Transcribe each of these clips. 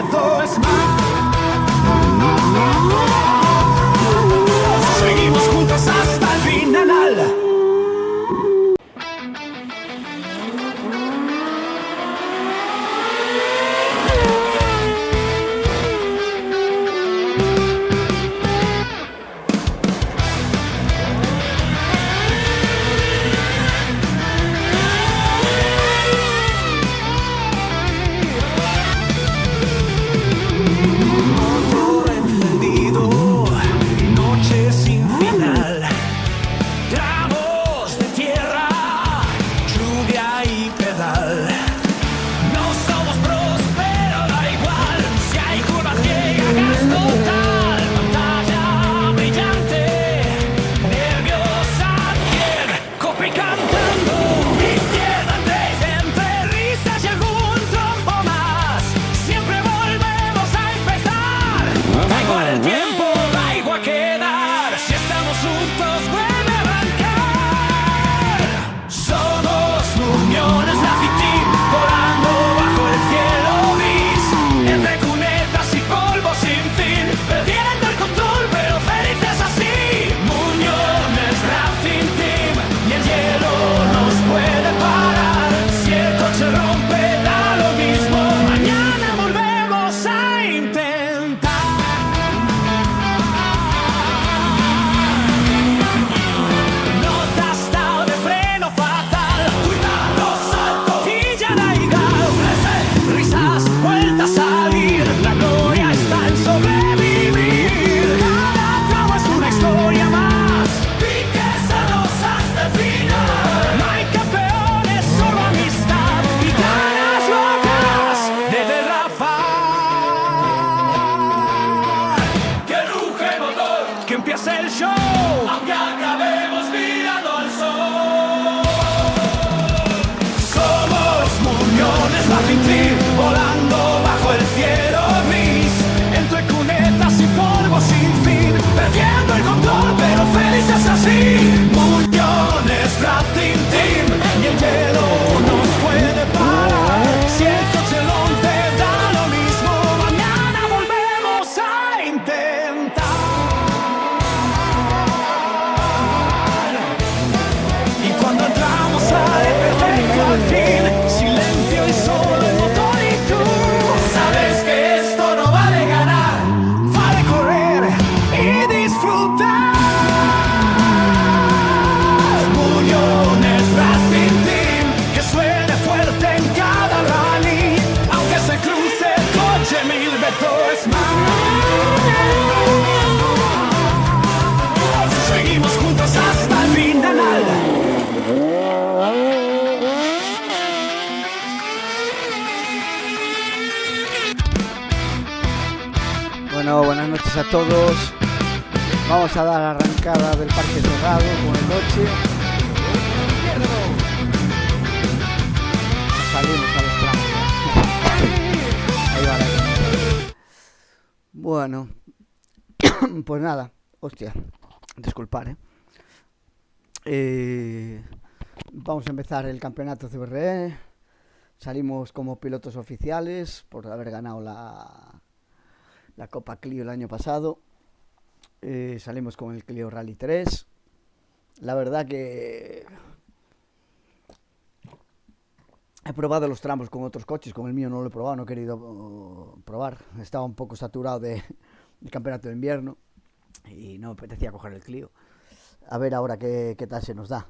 Milbezo es más. Seguimos juntos hasta el final. Seguimos juntos hasta el final. Bueno, buenas noches a todos. Vamos a dar arrancada del parque cerrado con el coche. Salimos a los tramos. Ahí va la gente. Bueno, pues nada, hostia, disculpar, vamos a empezar el campeonato CBRE. Salimos como pilotos oficiales por haber ganado la Copa Clio el año pasado. Salimos con el Clio Rally 3. La verdad que he probado los tramos con otros coches, con el mío no lo he probado, no he querido probar. Estaba un poco saturado del campeonato de invierno y no me apetecía coger el Clio. A ver ahora qué tal se nos da.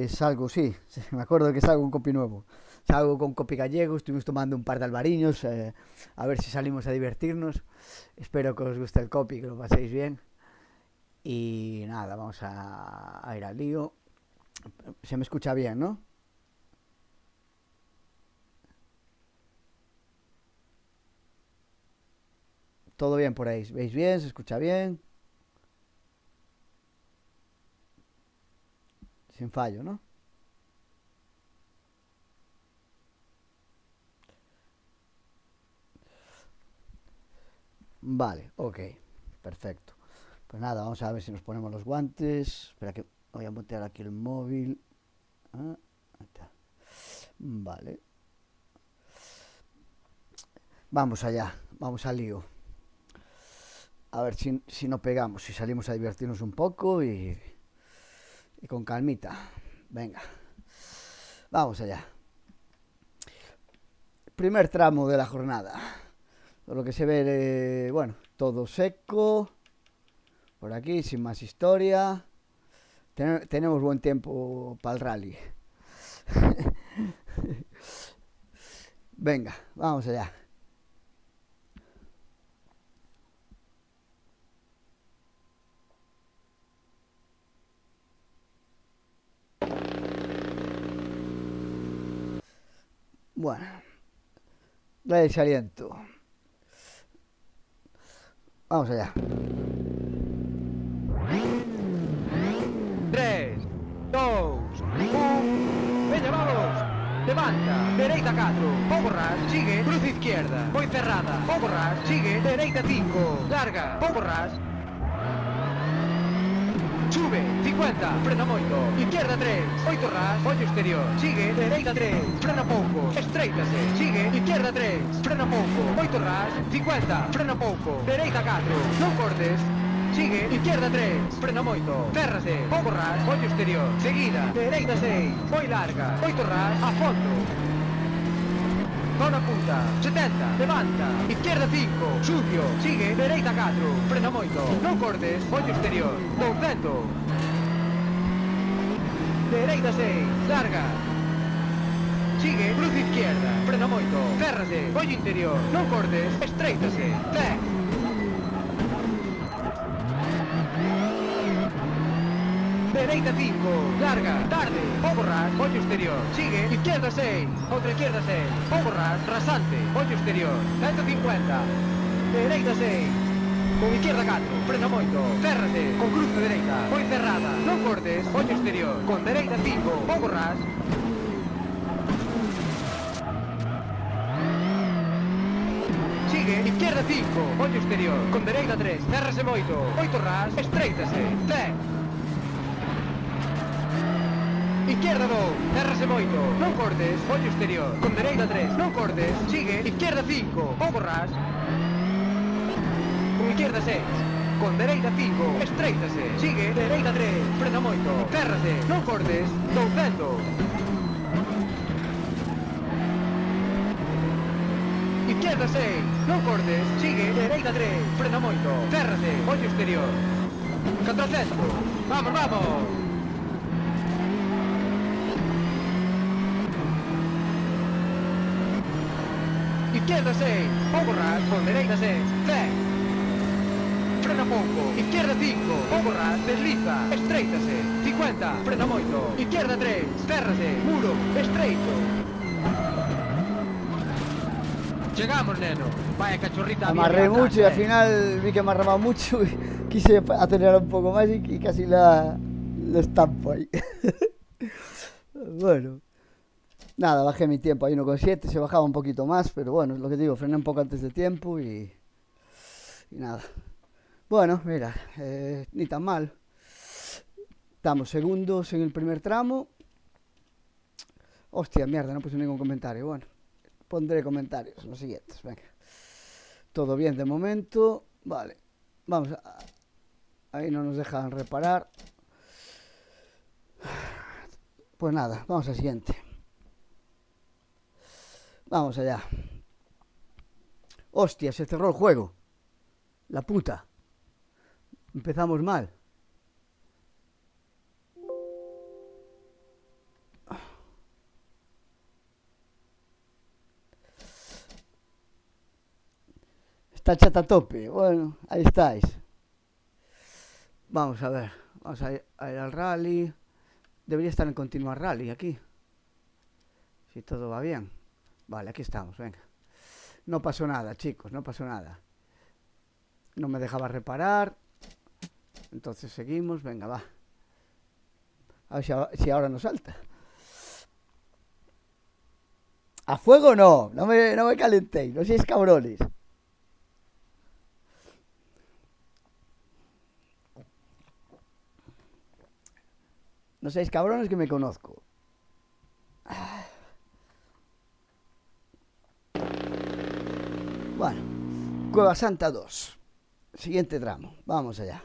Salgo, sí, me acuerdo que salgo un copi nuevo. Salgo con copi gallego, estuvimos tomando un par de albariños, a ver si salimos a divertirnos. Espero que os guste el copi, que lo paséis bien. Y nada, vamos a ir al lío. Se me escucha bien, ¿no? Todo bien por ahí, ¿veis bien? ¿Se escucha bien? Sin fallo, ¿no? Vale, ok, perfecto. Pues nada, vamos a ver si nos ponemos los guantes. Espera que voy a montar aquí el móvil. Ahí está. Vale. Vamos allá, vamos al lío. A ver si no pegamos, si salimos a divertirnos un poco y con calmita. Venga, vamos allá. Primer tramo de la jornada. Por lo que se ve, bueno, todo seco. Por aquí, sin más historia. Tenemos buen tiempo para el rally. Venga, vamos allá. Bueno, dale aliento. Vamos allá. 3, 2, 1. Veña, vamos. Levanta, dereita 4, pouco ras, sigue, cruz izquierda, moi cerrada, pouco ras, sigue, dereita 5, larga, pouco ras. Sube, 50, frena moito, izquierda 3, 8 ras, ollo exterior, sigue, dereita 3, frena pouco, estreitase, sigue, izquierda 3, frena pouco, 8 ras, 50, frena pouco, dereita 4, non cortes. Sigue, izquierda 3, frena moito, cérrase, pouco ras, ollo exterior, seguida, dereita 6, moi larga, 8 ras, a fondo. Zona punta, 70, levanta, izquierda 5, sucio, sigue, dereita 4, frena moito, non cortes, ollo exterior, 200. Dereita 6, larga. Sigue, cruz izquierda, frena moito, cérrase, ollo interior, non cortes, estreitase, 10. Dereita 5, larga, tarde, pouco ras, ollo exterior, sigue, izquierda 6, outra izquierda 6, pouco ras, rasante, ollo exterior, 150, dereita 6, con izquierda 4, frena moito, cérrase, con cruz de dereita, moi cerrada, non cortes, ollo exterior, con dereita 5, pouco ras. Sigue, izquierda 5, ollo exterior, con dereita 3, cérrase moito, 8 ras, estreitase, 10. Izquierda 2, cérrase moito, non cortes, ollo exterior, con dereita 3, non cortes, sigue, izquierda 5, pouco ras. Con izquierda 6, con dereita 5, estreitase, sigue, dereita 3, frena moito, cérrase, non cortes, 200. Izquierda 6, non cortes, sigue, dereita 3, frena moito, cérrase, ollo exterior, 400, vamos, vamos. Izquierda 6, pouco ras, con dereita 6, 10. Frena pouco, izquierda 5, pouco ras, desliza, estreitase, 50, frena moito, izquierda 3, cérrase, muro, estreito. Chegamos, neno, vaya cachorrita. Amarré mucho y al final vi que amarraba mucho y quise acelerar un poco más y casi lo estampo ahí. Bueno. Nada, bajé mi tiempo a 1,7, se bajaba un poquito más, pero bueno, es lo que digo, frené un poco antes de tiempo y nada. Bueno, mira, ni tan mal. Estamos segundos en el primer tramo. Hostia, mierda, no puse ningún comentario. Bueno, pondré comentarios en los siguientes, venga. Todo bien de momento. Vale, vamos a... Ahí no nos dejan reparar. Pues nada, vamos al siguiente. Vamos allá. Hostia, se cerró el juego. La puta. Empezamos mal. Está chat a tope. Bueno, ahí estáis. Vamos a ver. Vamos a ir al rally. Debería estar en continuar rally aquí. Si todo va bien. Vale, aquí estamos, venga. No pasó nada, chicos, no pasó nada. No me dejaba reparar. Entonces seguimos, venga, va. A ver si ahora nos salta. A fuego no, no me calentéis, no seáis cabrones. No seáis cabrones que me conozco. Bueno, Cueva Santa 2. Siguiente tramo. Vamos allá.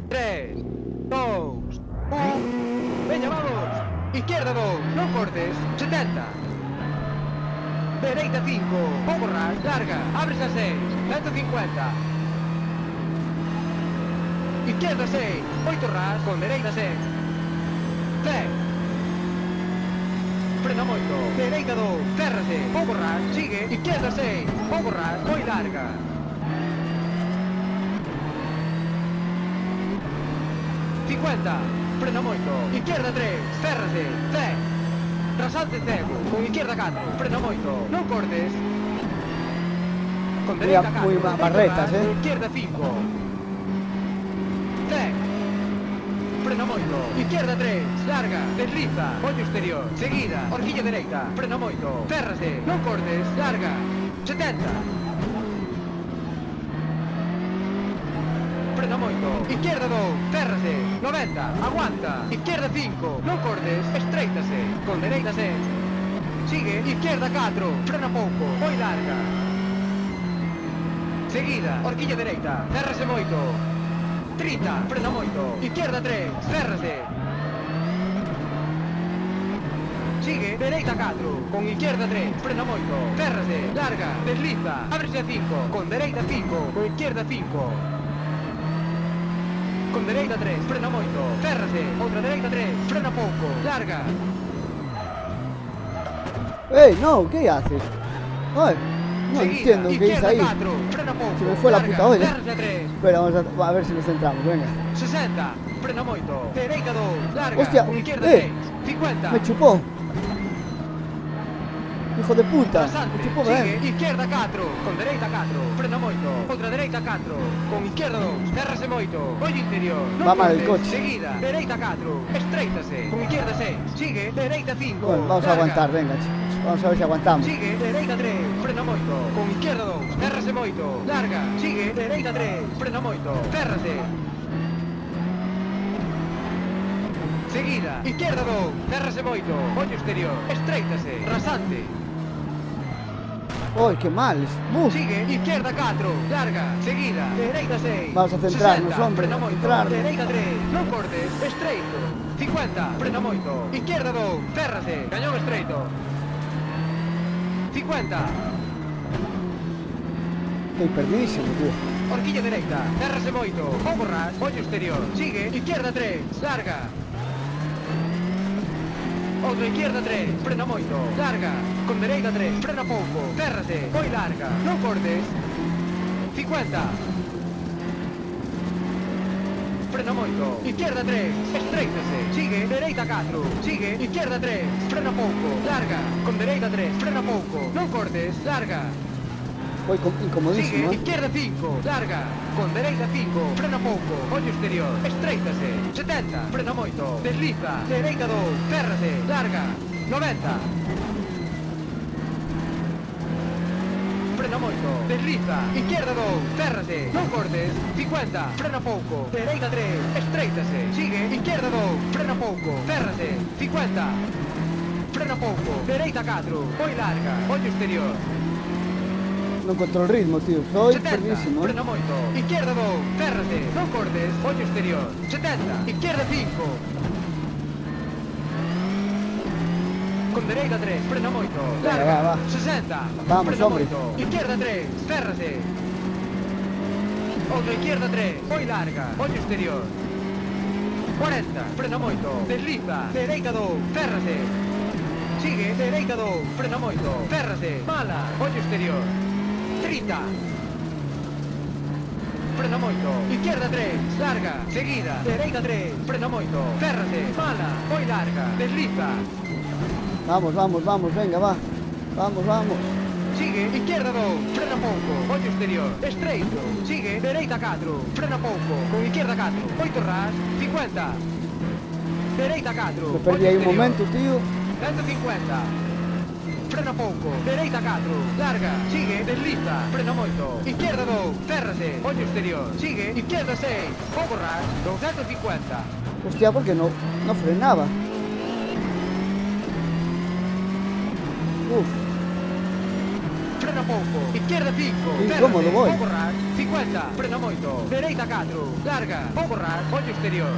Tres, dos, veña, vamos. Izquierda 2, non cortes. 70. Dereita 5, pouco ras, larga, abres a 6, 150. Izquierda 6, 8 ras, con dereita 6. 10. Frena moito, dereita 2, cérrase, pouco ras, sigue, izquierda 6, pouco ras, moi larga. Frena moito, izquierda 3, cérrase, 10. Rasante cego, con izquierda 4, frena moito, non cortes. Con dereita 4, Muy barretas, con izquierda 5. 10. Frena moito, izquierda 3, larga, desliza, ollo exterior, seguida, horquilla dereita, frena moito, cérrase, non cortes, larga, 70. Frena moito, izquierda 2, cérrase, 90, aguanta, izquierda 5, non cortes, estreitase, con dereita 6. Sigue, izquierda 4, frena pouco, moi larga. Seguida, horquilla dereita, cérrase moito. 30, frena moito, izquierda 3, cérrase. Sigue, dereita 4, con izquierda 3, frena moito, cérrase, larga, desliza, ábrese a 5, con dereita 5, con izquierda 5. Con dereita 3, frena moito, cérrase, outra dereita 3, frena pouco, larga. ¡Ey, no! ¿Qué haces? Ay, no Seguida, entiendo qué hice izquierda ahí. 4, frena pouco, Se me fue la larga, puta olla. cérrase a 3. Espera, vamos a ver si nos centramos, venga. 60, frena moito, dereita 2, larga, Hostia, con izquierda 6, 50. Me chupó. Hijo de puta. Rasante, Me chupó, sigue, izquierda 4, con dereita 4, frena moito, outra dereita 4, con izquierda 2, cérrase moito, ollo interior, non Va mal el cortes, coche. seguida, dereita 4, estreitase, con izquierda 6, sigue, dereita 5, Bueno, vamos a larga. aguantar, venga, chicos. Vamos a ver si aguantamos. Sigue, dereita 3, frena moito, con izquierda 2, cérrase moito, larga, sigue, dereita 3, frena moito, cérrase. Seguida, izquierda 2, cérrase moito, ollo exterior, estreitase, rasante. ¡Ay, qué mal! Sigue, izquierda 4, larga, seguida, dereita 6. Vamos a centrarnos, 60, hombre, frena a moito, centrarnos. dereita 3, non cortes, estreito. 50, frena moito, izquierda 2, cérrase, cañón estreito. 50, Estoy perdidísimo, tío. horquilla dereita, cérrase moito, pouco ras, ollo exterior. Sigue, izquierda 3, larga. Outra izquierda 3, frena moito, larga. Con dereita 3, frena pouco, cérrase, moi larga, non cortes. 50. Frena moito, izquierda 3, estreitase, sigue, dereita 4, sigue, izquierda 3, frena pouco, larga. Con dereita 3, frena pouco, non cortes, larga. Voy Sigue, incomodísimo, ¿eh? izquierda 5, larga. Con dereita 5, frena pouco, ollo exterior, estreitase. 70, frena moito, desliza, dereita 2, cérrase, larga. 90. Frena moito, desliza, izquierda 2, cérrase, non cortes. 50, frena pouco, dereita 3, estreitase. Sigue, izquierda 2, frena pouco, cérrase. 50. Frena pouco, dereita 4, moi larga, ollo exterior. No encuentro el ritmo, tío. Estoy 70, perdidísimo, ¿eh? frena moito, izquierda 2, cérrase, non cortes, ollo exterior. 70, izquierda 5. Con dereita 3, frena moito, Venga, larga. va, va. 60, Vamos, frena hombre. moito, izquierda 3, cérrase. Outra izquierda 3, moi larga, ollo exterior. 40, frena moito, desliza, dereita 2, cérrase. Sigue, dereita 2, frena moito, cérrase, mala, ollo exterior. 30. Frena moito, izquierda 3, larga, seguida, dereita 3, frena moito, cérrase, mala, moi larga, desliza. Vamos, vamos, vamos, venga, va. Vamos, vamos. Sigue, izquierda 2, frena pouco, ollo exterior, estreito. Sigue, dereita 4, frena pouco, con izquierda 4, 8 ras, 50. Dereita 4, Me perdí ahí un momento, tío. 150. Frena pouco, dereita 4, larga, sigue, desliza, frena moito, izquierda 2, cérrase, ollo exterior, sigue, izquierda 6, pouco ras, 250. Hostia, porque no frenaba. pouco, izquierda 5, Incómodo voy. pouco ras, 50, frena moito, dereita 4, larga, pouco ras, ollo exterior,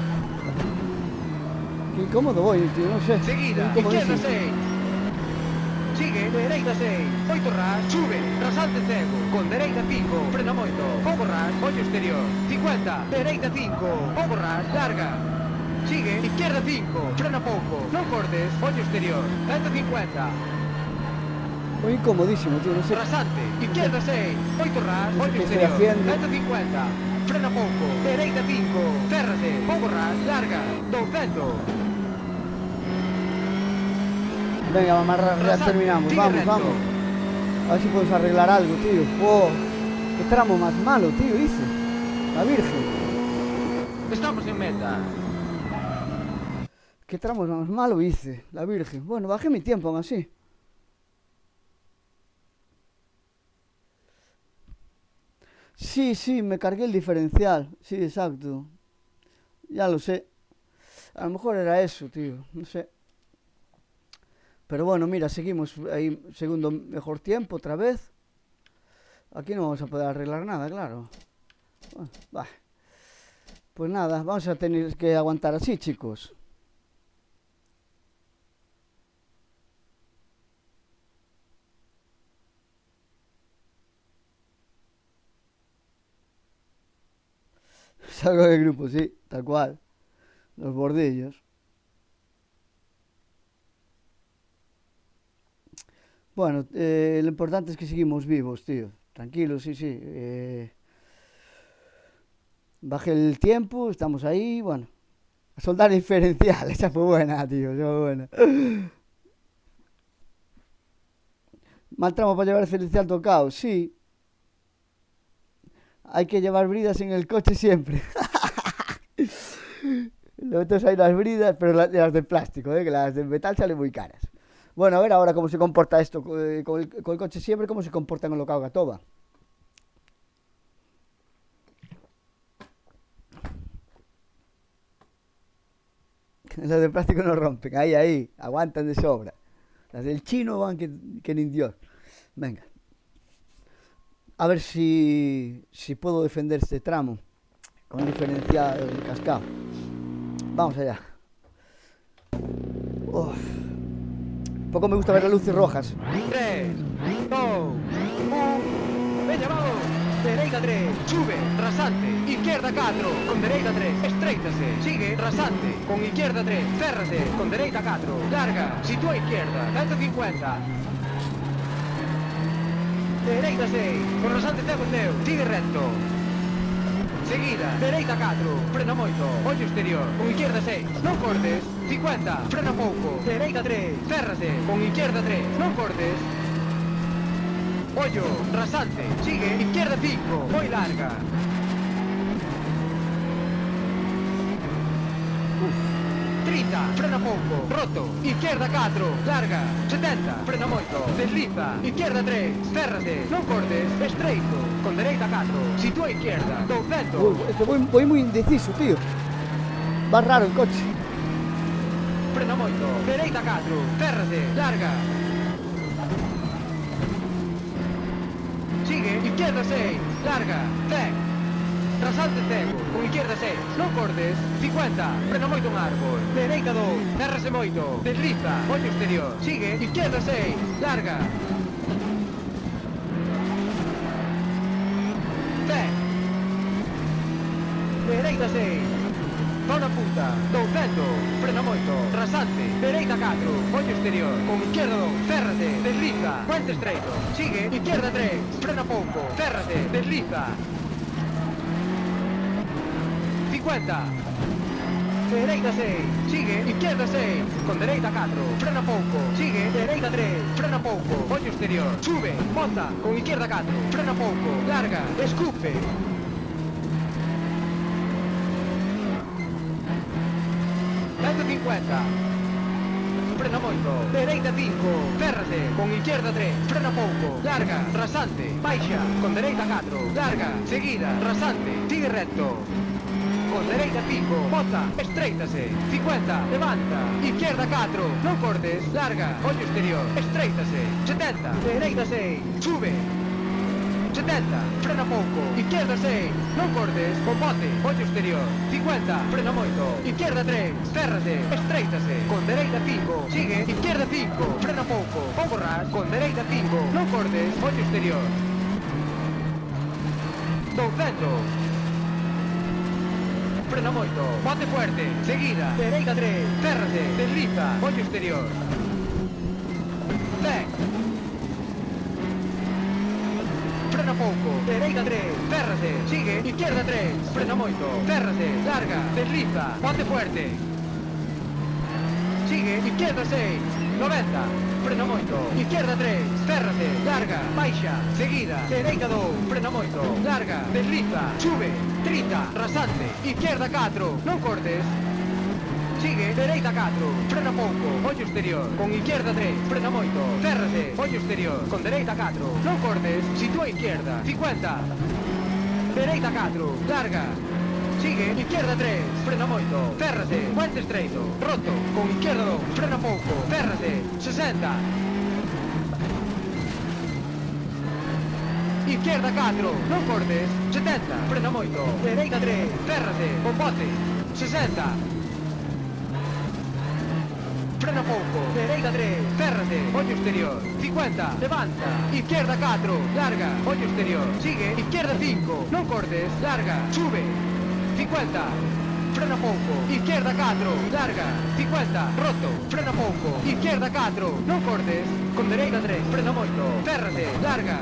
Qué incómodo voy, tío, no sé. seguida, Incomodísimo. izquierda 6, sigue, dereita 6, 8 ras, sube, rasante cego, con dereita 5, frena moito, pouco ras, ollo exterior, 50, dereita 5, pouco ras, larga, sigue, izquierda 5, frena pouco, non cortes, ollo exterior, 150, Voy incomodísimo, tío, no sé. rasante, izquierda 6, 8 ras, No sé ollo qué estoy exterior, haciendo. 150, frena pouco, dereita 5, cérrate, pouco ras, larga, 200, Venga, vamos, ya rasante, terminamos. sigue Vamos, recto. vamos. A ver si podemos arreglar algo, tío. Oh, qué tramo más malo, tío, hice. La Virgen. Estamos en meta. Qué tramo más malo hice. La Virgen. Bueno, bajé mi tiempo aún así. Sí, sí, me cargué el diferencial. Sí, exacto. Ya lo sé. A lo mejor era eso, tío. No sé. Pero bueno, mira, seguimos ahí, segundo mejor tiempo otra vez. Aquí no vamos a poder arreglar nada, claro. Bueno, bah. Pues nada, vamos a tener que aguantar así, chicos. Salgo del grupo, sí, tal cual. Los bordillos. Bueno, lo importante es que seguimos vivos, tío. Tranquilos, sí, sí. Bajé el tiempo, estamos ahí, bueno. A soldar diferencial, esa fue buena, tío, esa fue buena. Mal tramo para llevar el diferencial tocado, sí. Hay que llevar bridas en el coche siempre. Le metes ahí las bridas, pero las de plástico, que las de metal salen muy caras. Bueno, a ver ahora cómo se comporta esto con el coche siempre, cómo se comporta con lo que haga toba. Las de plástico no rompen, ahí, aguantan de sobra. Las del chino van que ni Dios. Venga. A ver si puedo defender este tramo con diferencial cascado. Vamos allá. Uf. Poco me gusta ver las luces rojas. 3, 2, 1. Veña, vamos. Dereita 3, sube, rasante, izquierda 4, con dereita 3, estreítase, sigue, rasante, con izquierda 3, cérrate, con dereita 4, larga, sitúa izquierda, 150. Dereita 6, con rasante cego teu, sigue recto. Seguida, dereita 4, frena moito, ollo exterior, con izquierda 6, non cortes, 50, frena pouco, dereita 3, cérrate, con izquierda 3, non cortes. Ollo, rasante, sigue, izquierda 5, moi larga. 30, frena pouco, roto, izquierda 4, larga, 70, frena moito, desliza, izquierda 3, cérrate, non cortes, estreito, con dereita 4, sitúa izquierda, 200, Es que voy muy indeciso, tío. Va raro el coche. frena moito, dereita 4, cérrate, larga. Sigue, izquierda 6, larga, 10. Rasante cego, con izquierda 6, non cortes, 50, frena moito un árbol, dereita 2, cérrase moito, desliza, ollo exterior, sigue, izquierda 6, larga. 10. Dereita 6, zona punta, 200, frena moito, rasante, dereita 4, ollo exterior, con izquierda 2, cérrate, desliza, puente estreito, sigue, izquierda 3, frena pouco, cérrate, desliza. 50, dereita 6, sigue, izquierda 6, con dereita 4, frena pouco, sigue, dereita 3, frena pouco, ollo exterior, sube, monta, con izquierda 4, frena pouco, larga, escupe. 150, frena moito, dereita 5, cérrate, con izquierda 3, frena pouco, larga, rasante, baixa, con dereita 4, larga, seguida, rasante, sigue recto. Con dereita 5, bota, estreítase, 50, levanta, izquierda 4, non cortes, larga, ollo exterior, estreítase, 70, dereita 6, sube, 70, frena pouco, izquierda 6, non cortes, con bote, ollo exterior, 50, frena moito, izquierda 3, cérrase, estreitase, con dereita 5, sigue, izquierda 5, frena pouco, pouco ras, con dereita 5, non cortes, ollo exterior, 200, frena moito, bote fuerte, seguida, dereita 3, cérrase, desliza, ollo exterior, 10, frena pouco, dereita 3, cérrase, sigue, izquierda 3, frena moito, cérrase, larga, desliza, bote fuerte, sigue, izquierda 6, 90, frena moito, izquierda 3, cérrase, larga, baixa, seguida, dereita 2, frena moito, larga, desliza, sube, 30, rasante, izquierda 4, non cortes, sigue, dereita 4, frena pouco, ollo exterior, con izquierda 3, frena moito, cérrase, ollo exterior, con dereita 4, non cortes, sitúa izquierda, 50, dereita 4, larga, sigue, izquierda 3, frena moito, cérrase, puente estreito, roto, con izquierda 2, frena pouco, cérrase, 60, izquierda 4, non cortes, 70, frena moito, dereita 3, cérrase, con bote, 60, frena pouco, dereita 3, cérrate, ollo exterior, 50, levanta, izquierda 4, larga, ollo exterior, sigue, izquierda 5, non cortes, larga, sube, 50, frena pouco, izquierda 4, larga, 50, roto, frena pouco, izquierda 4, non cortes, con dereita 3, frena moito, cérrate, larga,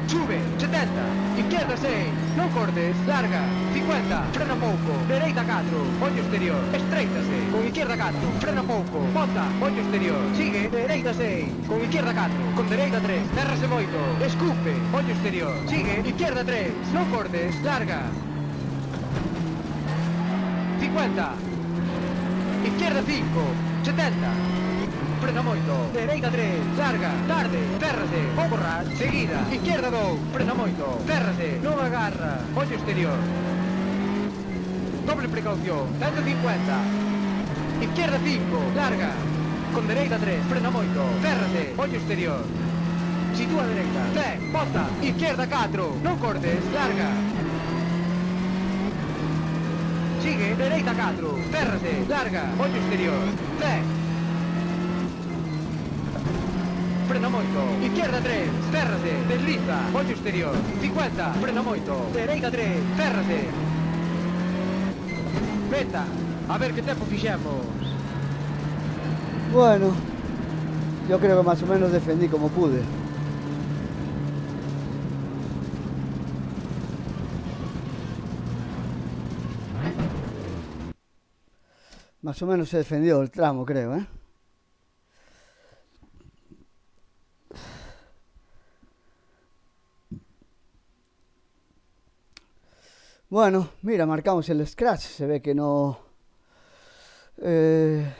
sube, 70, izquierda 6, non cortes, larga, 50, frena pouco, dereita 4, ollo exterior, estreitase, con izquierda 4, frena pouco, bota, ollo exterior, sigue, dereita 6, con izquierda 4, con dereita 3, cérrase moito, escupe, ollo exterior, sigue, izquierda 3, non cortes, larga, 50, izquierda 5, 70, frena moito, dereita 3, larga, tarde, cérrase, pouco ras, seguida, izquierda 2, frena moito, cérrase, non agarra, ollo exterior, doble precaución, 150, izquierda 5, larga, con dereita 3, frena moito, cérrase, ollo exterior, sitúa dereita, 10, bota, izquierda 4, non cortes, larga, sigue, dereita 4, cérrase, larga, ollo exterior, 10, frena moito, izquierda 3, cérrase, desliza, ollo exterior, 50, frena moito, dereita 3, cérrase, meta, a ver que tempo fixemos. Bueno, yo creo que más o menos defendí como pude. Más o menos se defendió el tramo, creo, ¿eh? Bueno, mira, marcamos el scratch. Se ve que no... se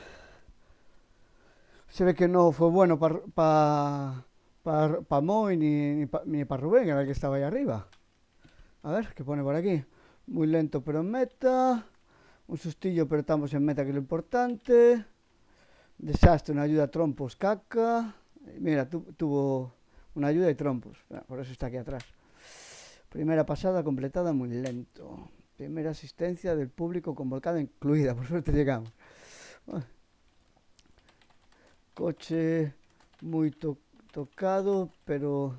ve que no fue bueno para Moy ni para Rubén, era el que estaba ahí arriba. A ver, ¿qué pone por aquí? Muy lento pero en meta. Un sustillo pero estamos en meta, que es lo importante. Desastre, una ayuda, trompos, caca. Mira, tuvo una ayuda y trompos. Por eso está aquí atrás. Primera pasada completada muy lento. Primera asistencia del público con volcada incluida. Por suerte llegamos. Coche muy tocado, pero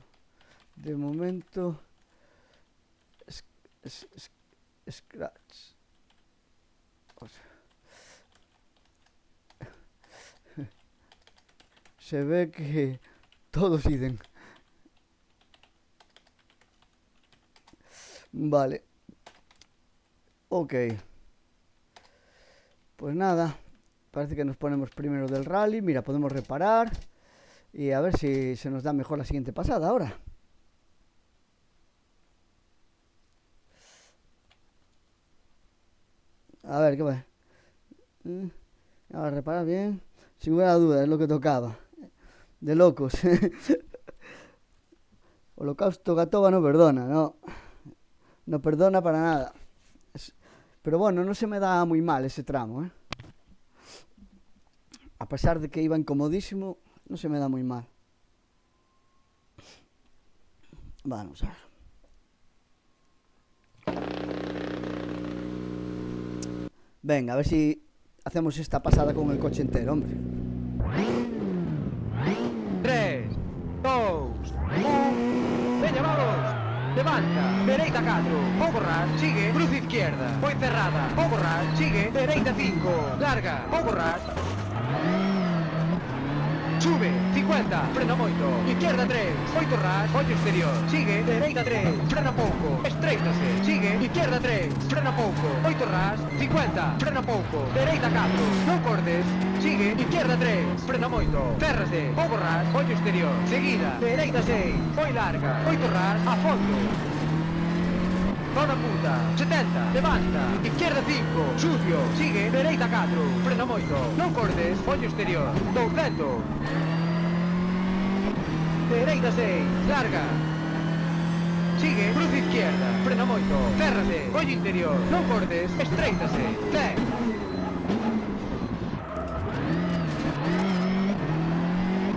de momento scratch. O sea, se ve que todos dicen. Vale. Ok. Pues nada. Parece que nos ponemos primero del rally. Mira, podemos reparar. Y a ver si se nos da mejor la siguiente pasada ahora. A ver, ¿qué va? A reparar bien. Sin ninguna duda, es lo que tocaba. De locos. Holocausto Gatoba no perdona, no. No perdona para nada. Pero bueno, no se me da muy mal ese tramo, ¿eh? A pesar de que iba incomodísimo, no se me da muy mal. Vamos a ver. Venga, a ver si hacemos esta pasada con el coche entero, hombre. 3, 2, 1. Veña, vamos. Levanta, dereita 4, pouco ras, sigue, cruz izquierda, foi cerrada, pouco ras, sigue, dereita 5, larga, pouco ras. Sube, 50, frena moito, izquierda 3, 8 ras, ollo exterior, sigue, dereita 3, frena pouco, estreitase, sigue, izquierda 3, frena pouco, 8 ras, 50, frena pouco, dereita 4, non cortes, sigue, izquierda 3, frena moito, férrase, pouco ras, ollo exterior, seguida, dereita 6, foi larga, 8 ras, a fondo. Zona punta, 70, levanta, izquierda 5, sucio, sigue, dereita 4, frena moito, non cortes, ollo exterior, 200. Dereita 6, larga. Sigue, cruz izquierda, frena moito, férrase, ollo interior, non cortes, estreitase, 10.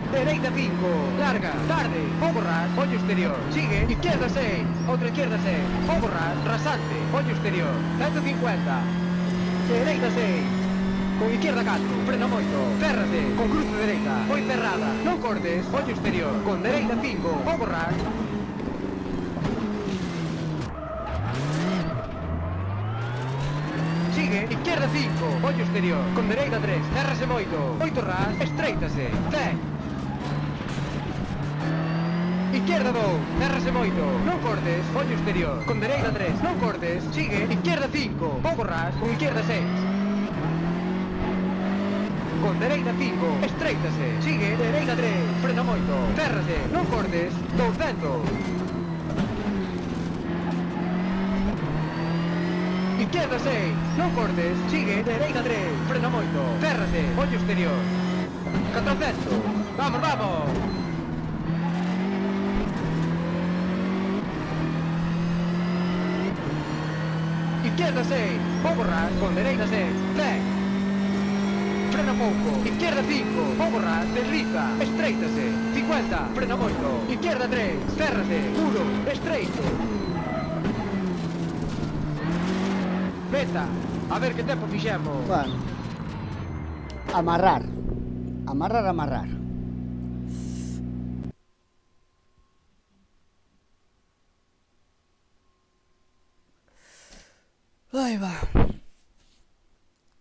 Dereita 5, larga, tarde, pouco ras, ollo exterior, sigue, izquierda 6, outra izquierda 6, pouco ras, rasante, ollo exterior, 150. Dereita 6, con izquierda 4, frena moito, férrase, con cruz de dereita, foi cerrada, non cortes, ollo exterior, con dereita 5, pouco ras. Sigue, izquierda 5, ollo exterior, con dereita 3, cerrase moito, 8 ras, estreitase, 10. Izquierda 2, cerrase moito, non cortes, ollo exterior, con dereita 3, non cortes, sigue, izquierda 5, pouco ras, con izquierda 6. Con dereita 5, estreitase, sigue, dereita 3, frena moito, cerrase, non cortes, 200. Izquierda 6, non cortes, sigue, dereita 3, frena moito, cerrase, ollo exterior, 400. Vamos, vamos. Izquierda 6, pouco ras, con dereita 6, 10. Frena pouco, izquierda 5, pouco ras, desliza, estreitase, 50, frena moito, izquierda 3, cerrase, 1, estreito. Meta, a ver que tempo fixemos. Bueno, amarrar. Amarrar, amarrar. Ahí va.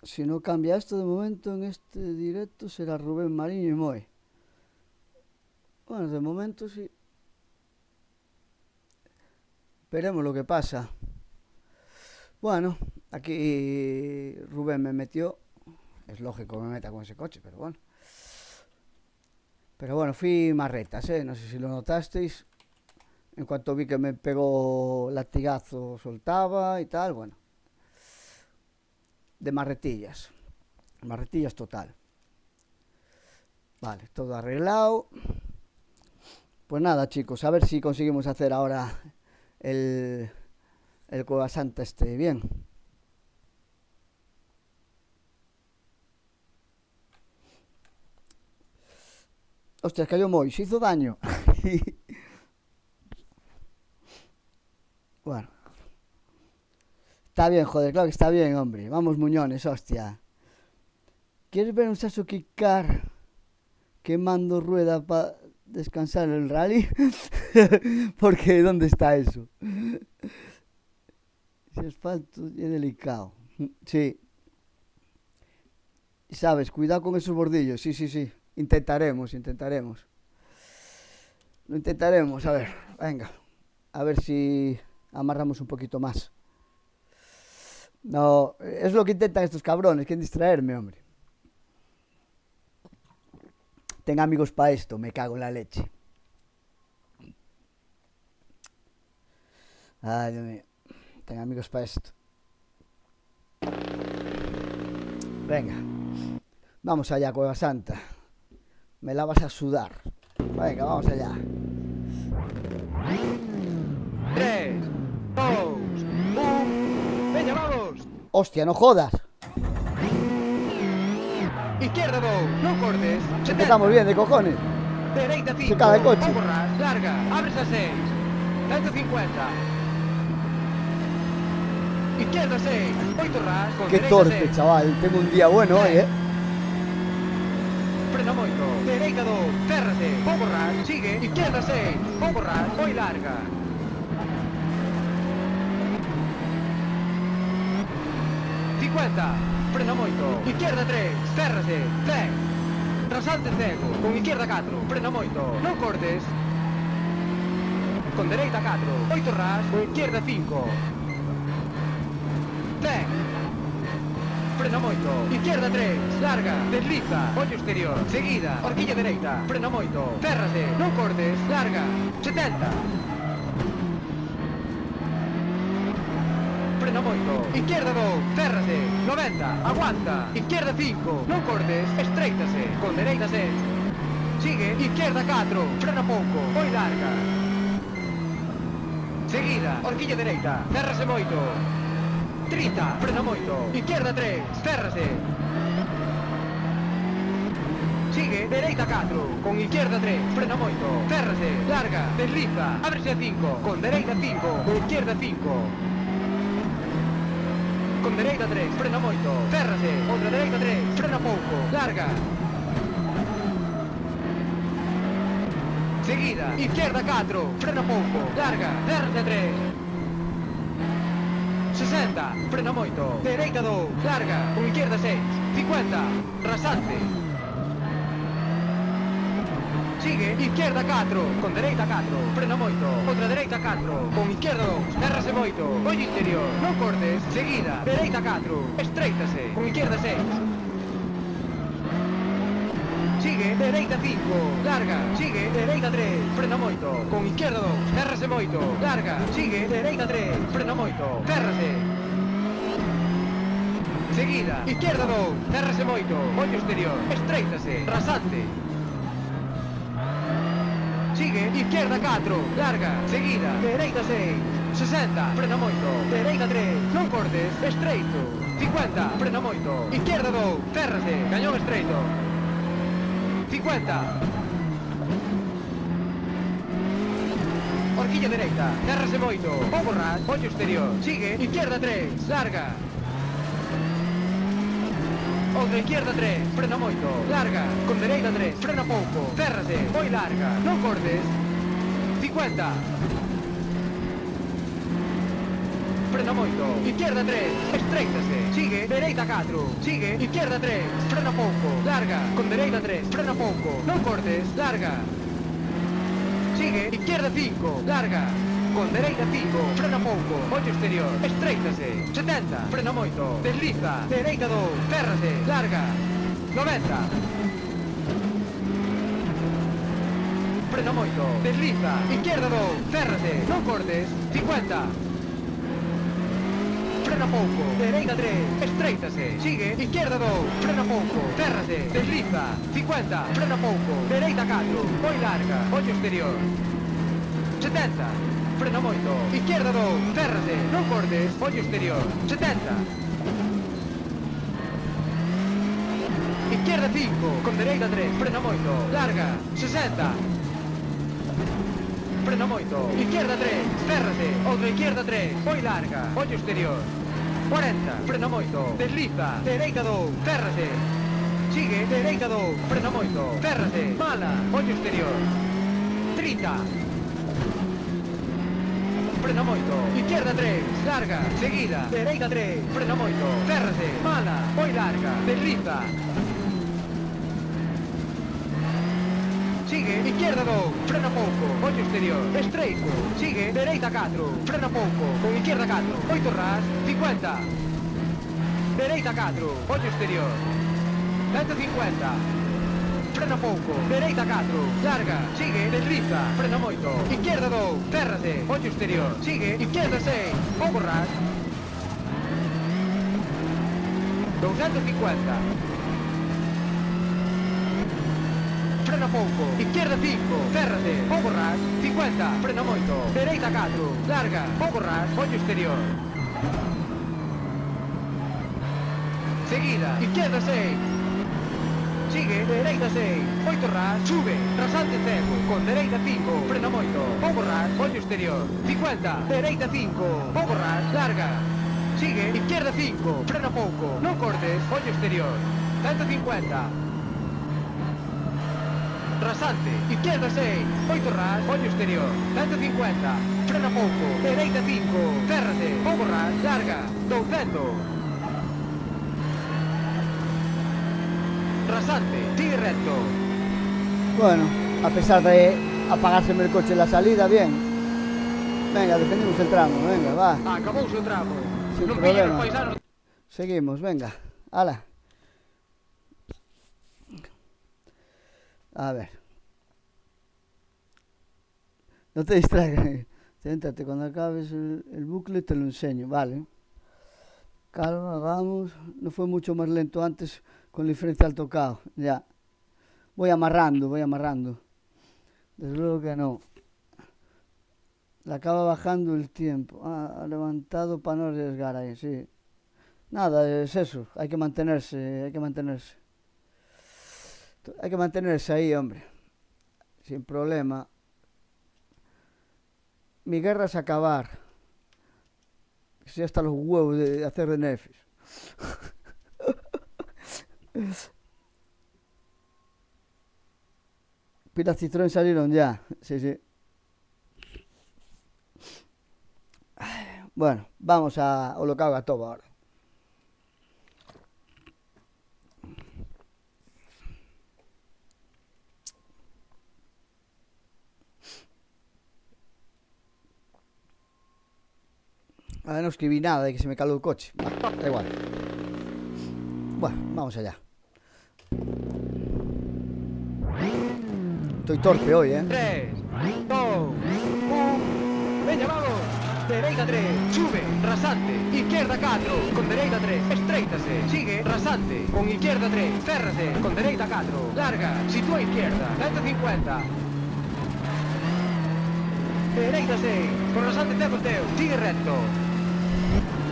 Si no cambia esto de momento en este directo será Rubén Mariño y Moe. Bueno, de momento sí. Veremos lo que pasa. Bueno, aquí Rubén me metió. Es lógico que me meta con ese coche, pero bueno. Pero bueno, fui marretas, no sé si lo notasteis. En cuanto vi que me pegó latigazo, soltaba y tal, bueno. De marretillas. Marretillas total. Vale, todo arreglado. Pues nada, chicos, a ver si conseguimos hacer ahora el Cueva Santa este bien. Hostias, cayó Moy, se hizo daño. Bueno. Está bien, joder, claro que está bien, hombre. Vamos, muñones, hostia. ¿Quieres ver un Sasuke Car quemando rueda para descansar el rally? Porque, ¿dónde está eso? Si asfalto es delicado. Sí. Sabes, cuidado con esos bordillos. Sí, sí, sí. Intentaremos. Lo intentaremos, a ver. Venga. A ver si amarramos un poquito más. No, es lo que intentan estos cabrones, quieren distraerme, hombre. Tengo amigos para esto, me cago en la leche. Ay, Dios mío. Tengo amigos para esto. Venga. Vamos allá, Cueva Santa. Me la vas a sudar. Venga, vamos allá. 3, 2, 1. Venga, vamos. Hostia, no jodas. Izquierda 2, non cortes. Empezamos bien, de cojones. Dereita 5. Se caga el coche. Larga, abres a 6. 150. Izquierda 6, 8 ras, con Qué dereita torpe, 6. chaval. Tengo un día bueno hoy, Frena moito, dereita 2, férrase, pouco ras, sigue, izquierda 6, pouco ras, moi larga. Frena moito, izquierda 3, férrase, 10. Rasante cego, con izquierda 4, frena moito, non cortes. Con dereita 4, 8 ras, con izquierda 5. 10. Frena moito, izquierda 3, larga, desliza, ollo exterior, seguida, horquilla dereita, frena moito, férrase, non cortes, larga, 70. Frena moito, izquierda 2, férrase, 90, aguanta, izquierda 5, non cortes, estreitase, con dereita 6. Sigue, izquierda 4, frena pouco, moi larga. Seguida, horquilla dereita, férrase moito. 30, frena moito, izquierda 3, férrase. Sigue, dereita 4, con izquierda 3, frena moito, férrase, larga, desliza, ábrese a 5, con dereita 5, con izquierda 5. Con dereita 3, frena moito, férrase, outra dereita 3, frena pouco, larga. Seguida, izquierda 4, frena pouco, larga, férrase 3. 60, frena moito, dereita 2, larga, con izquierda 6, 50, rasante. Sigue, izquierda 4, con dereita 4, frena moito, outra dereita 4, con izquierda 2, férrase moito, ollo interior, non cortes, seguida, dereita 4, estreitase, con izquierda 6. Sigue, dereita 5, larga, sigue, dereita 3, frena moito, con izquierda 2, férrase moito, larga, sigue, dereita 3, frena moito, férrase. Seguida, izquierda 2, férrase moito, ollo exterior, estreitase, rasante. Sigue, izquierda 4, larga, seguida, dereita 6, 60, frena moito, dereita 3, non cortes, estreito, 50, frena moito, izquierda 2, férrase, cañón estreito. 50. Horquilla dereita, férrase moito, pouco ras, ollo exterior, sigue, izquierda 3, larga. Outra izquierda 3, frena moito, larga, con dereita 3, frena pouco, férrase, moi larga, non cortes. 50. Frena moito, izquierda 3, estreitase, sigue, dereita 4, sigue, izquierda 3, frena pouco, larga, con dereita 3, frena pouco, non cortes, larga. Sigue, izquierda 5, larga, con dereita 5, frena pouco, ollo exterior, estreitase, 70, frena moito, desliza, dereita 2, férrase, larga, 90. Frena moito, desliza, izquierda 2, férrase, non cortes, 50. Frena pouco, dereita 3, estreitase, sigue, izquierda 2, frena pouco, férrase, desliza, 50, frena pouco, dereita 4, moi larga, ollo exterior. 70, frena moito, izquierda 2, férrase, non cortes, ollo exterior. 70. Izquierda 5, con dereita 3, frena moito, larga, 60. Frena moito, izquierda 3, férrase, outra izquierda 3, moi larga, ollo exterior. 40, frena moito, desliza, dereita 2, férrase. Sigue, dereita 2, frena moito, férrase, mala, ollo exterior. 30. Frena moito, izquierda 3, larga, seguida, dereita 3, frena moito, férrase, mala, moi larga, desliza. Sigue, izquierda 2, frena pouco, ollo exterior, estreito. Sigue, dereita 4, frena pouco, con izquierda 4, 8 ras, 50. Dereita 4, ollo exterior. 150. Frena pouco, dereita 4, larga, sigue, desliza, frena moito. Izquierda 2, férrase, ollo exterior. Sigue, izquierda 6, pouco ras. 250. Frena pouco, izquierda 5, férrase, pouco ras, 50, frena moito, dereita 4, larga, pouco ras, ollo exterior. Seguida, izquierda 6, sigue, dereita 6, moito ras, sube, rasante cego, con dereita 5, frena moito, pouco ras, ollo exterior, 50, dereita 5, pouco ras, larga, sigue, izquierda 5, frena pouco, non cortes, ollo exterior, 150, rasante, izquierda 6, moito ras, ollo exterior, 150, frena pouco, dereita 5, cérrate, pouco ras, larga, 200, rasante, sigue recto. Bueno, a pesar de apagárseme el coche en la salida, bien. Venga, defendimos el tramo, venga, va. Acabouse o tramo. Sin Non pillan problema. os paisanos. Seguimos, venga. Hala. A ver. No te distraigas. Céntrate, cuando acabes el bucle te lo enseño, vale. Calma, vamos. No fue mucho más lento antes con el diferencial tocado. Ya. Voy amarrando. Desde luego que no. Le acaba bajando el tiempo. Ha levantado para no arriesgar ahí, sí. Nada, es eso. Hay que mantenerse. Hay que mantenerse ahí, hombre. Sin problema. Mi guerra es acabar. Estoy hasta los huevos de hacer de nefis. Pila Citroën salieron ya. Sí. Bueno, vamos a lo que haga todo ahora. Ahora no escribí nada de que se me caló el coche. Da igual. Bueno, vamos allá. Estoy torpe hoy, 3, 2, 1. Veña, vamos. Dereita 3, sube, rasante, izquierda 4, con dereita 3, estreítase, sigue, rasante, con izquierda 3, cérrate, con dereita 4, larga, sitúa izquierda, 150. Dereita 6, con rasante cego teu, sigue recto.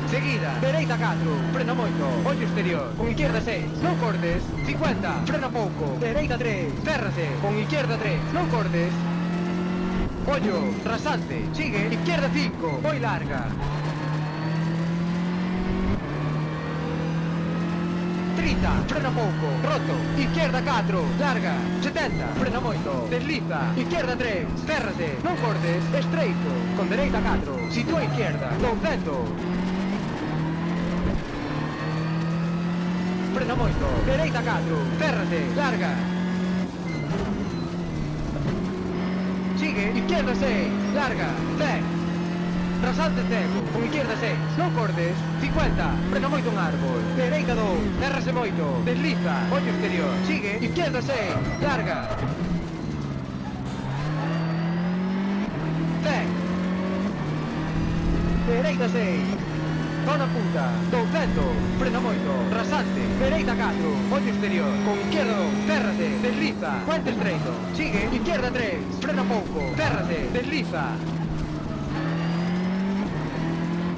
Seguida, dereita 4, frena moito, ollo exterior, con izquierda 6, non cortes, 50, frena pouco, dereita 3, cérrate, con izquierda 3, non cortes, ollo, rasante, sigue, izquierda 5, moi larga. 30, frena pouco, roto, izquierda 4, larga, 70, frena moito, desliza, izquierda 3, cérrate, non cortes, estreito, con dereita 4, sitúa izquierda, 200. Frena moito, dereita 4, cérrate, larga. Sigue, izquierda 6, larga, 10. Rasante cego, con izquierda 6, non cortes, 50, frena moito un árbol, dereita 2, cérrase moito, desliza, ollo exterior, sigue, izquierda 6, larga. 10. Dereita 6. Zona punta, 200, frena moito, rasante, dereita 4, ollo exterior, con izquierda 2, cérrate, desliza, puente estreito, sigue, izquierda 3, frena pouco, cérrate, desliza.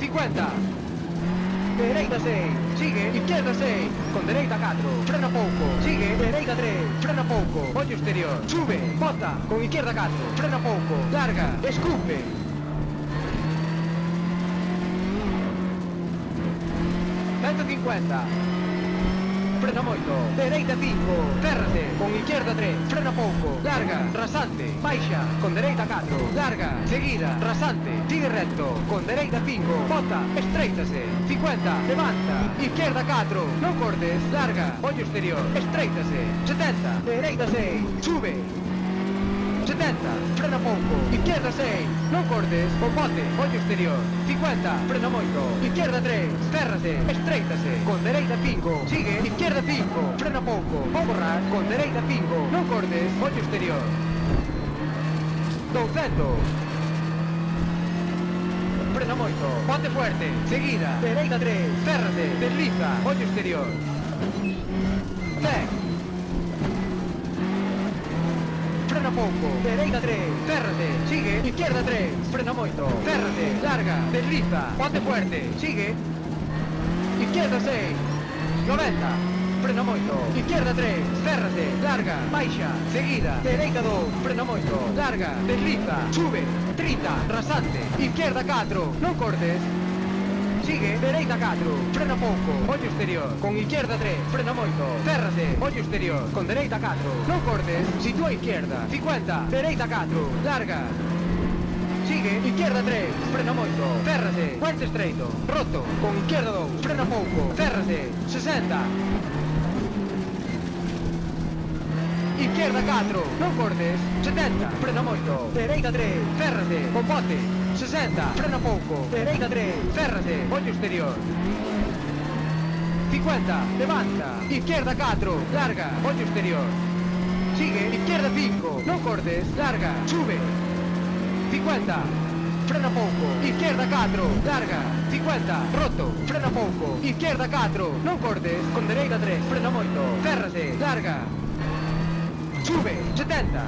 50, dereita 6, sigue, izquierda 6, con dereita 4, frena pouco, sigue, dereita 3, frena pouco, ollo exterior, sube, bota, con izquierda 4, frena pouco, larga, escupe. 150, frena moito, dereita 5, cérrate, con izquierda 3, frena pouco, larga, rasante, baixa, con dereita 4, larga, seguida, rasante, sigue recto, con dereita 5, bota, estreítase, 50, levanta, izquierda 4, non cortes, larga, ollo exterior, estreítase, 70, dereita 6, sube, 70, frena pouco, izquierda 6, non cortes, o bote, ollo exterior, 50, frena moito, izquierda 3, cérrate, estreítase, con dereita 5, sigue, izquierda 5, frena pouco, o borrar, con dereita 5, non cortes, ollo exterior, 200, frena moito, bote fuerte, seguida, dereita 3, cérrate, desliza, ollo exterior, 10, frena pouco, dereita 3, cérrate, sigue, izquierda 3, frena moito, cérrate, larga, desliza, bote fuerte, sigue, izquierda 6, 90, frena moito. Izquierda 3, cérrase, larga, baixa, seguida, dereita 2, frena moito, larga, desliza, sube, 30, rasante, izquierda 4, non cortes. Sigue, dereita 4, frena pouco, ollo exterior, con izquierda 3, frena moito, cérrase, ollo exterior, con dereita 4, non cortes, sitúa izquierda, 50, dereita 4, larga. Sigue, izquierda 3, frena moito, cérrase, puente estreito, roto, con izquierda 2, frena pouco, cérrase, 60. Izquierda 4, non cortes, 70, frena moito, dereita 3, cérrase, con bote, 60, frena pouco, dereita 3, cérrase, ollo exterior. 50, levanta, izquierda 4, larga, ollo exterior. Sigue, izquierda 5, non cortes, larga, sube. 50, frena pouco, izquierda 4, larga, 50, roto, frena pouco, izquierda 4, non cortes, con dereita 3, frena moito, cérrase, larga. Sube, 70.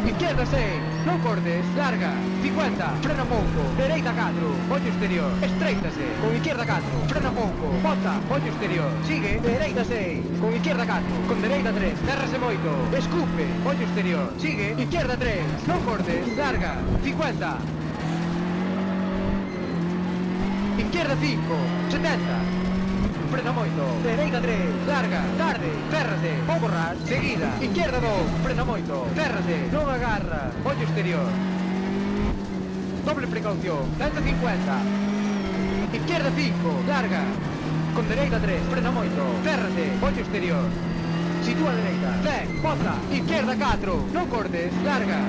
Izquierda 6, non cortes, larga, 50, frena pouco, dereita 4, ollo exterior, estreitase, con izquierda 4, frena pouco, bota, ollo exterior, sigue, dereita 6, con izquierda 4, con dereita 3, cérrase moito, escupe, ollo exterior, sigue, izquierda 3, non cortes, larga, 50. Izquierda 5, 70. Frena moito, dereita 3, larga, tarde, cérrase, pouco ras, seguida, izquierda 2, frena moito, cérrase, non agarra, ollo exterior. Doble precaución, 150. Izquierda 5, larga, con dereita 3, frena moito, cérrase, ollo exterior. Sitúa dereita, 10, bota, izquierda 4, non cortes, larga.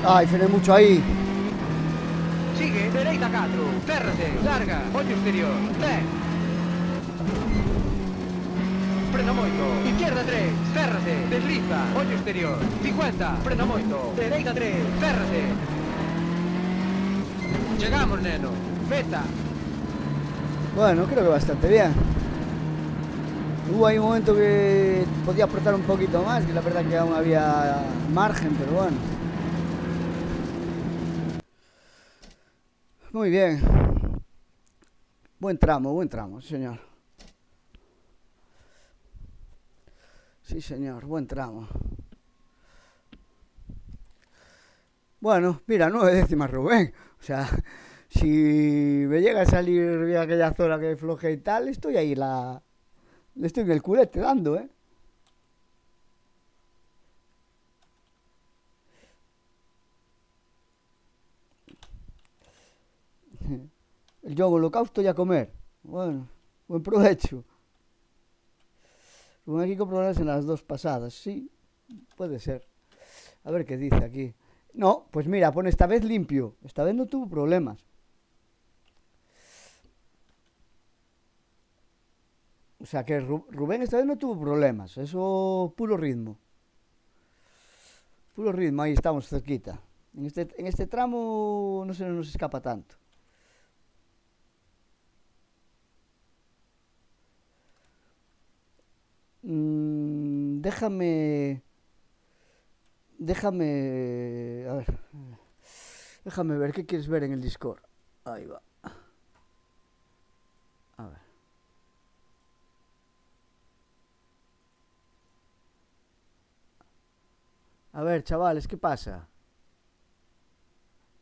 Ay, frené mucho ahí. Sigue, dereita 4, cérrase, larga, ollo exterior, 10. Frena moito, izquierda 3, cérrase, desliza, ollo exterior, 50, frena moito, dereita 3, cérrase. Llegamos, neno, meta. Bueno, creo que bastante bien. Hubo ahí un momento que podía apretar un poquito más, que la verdad que aún había margen, pero bueno. Muy bien. Buen tramo, señor. Sí, señor, buen tramo. Bueno, mira, 9 décimas, Rubén. O sea, si me llega a salir bien aquella zona que floje y tal, estoy ahí le estoy en el culete dando, ¿eh? El yogo holocausto y a comer. Bueno, buen provecho. Rubén aquí con problemas en las dos pasadas. Sí, puede ser. A ver qué dice aquí. No, pues mira, pone esta vez limpio. Esta vez no tuvo problemas. O sea que Rubén esta vez no tuvo problemas. Eso, puro ritmo. Puro ritmo, ahí estamos cerquita. En este tramo no se nos escapa tanto. Déjame. A ver. Déjame ver qué quieres ver en el Discord. Ahí va. A ver. A ver, chavales, ¿qué pasa?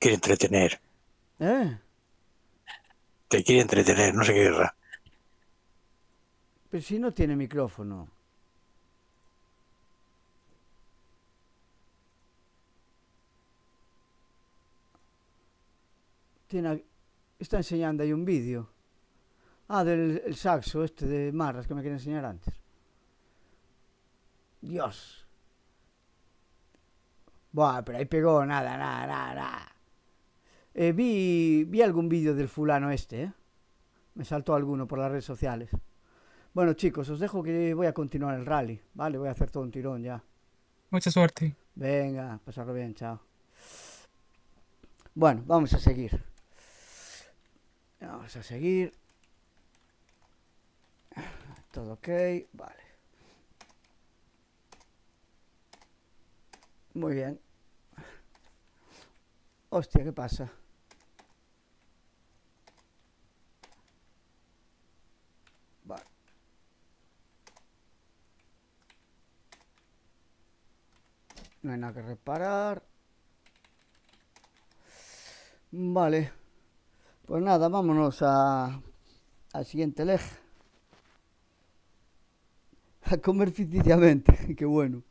Quiere entretener, ¿Eh? te quiere entretener, no sé qué querrá. Pero si no tiene micrófono. Está enseñando ahí un vídeo. Ah, del el saxo este de Marras que me quería enseñar antes. Dios. Buah, pero ahí pegó nada. Vi algún vídeo del fulano este, ¿eh? Me saltó alguno por las redes sociales. Bueno, chicos, os dejo que voy a continuar el rally, ¿vale? Voy a hacer todo un tirón ya. Mucha suerte. Venga, pasarlo bien, chao. Bueno, vamos a seguir. Todo ok, vale. Muy bien. Hostia, ¿qué pasa? Vale. No hay nada que reparar. Vale. Pues nada, vámonos al siguiente leg. A comer ficticiamente. Qué bueno.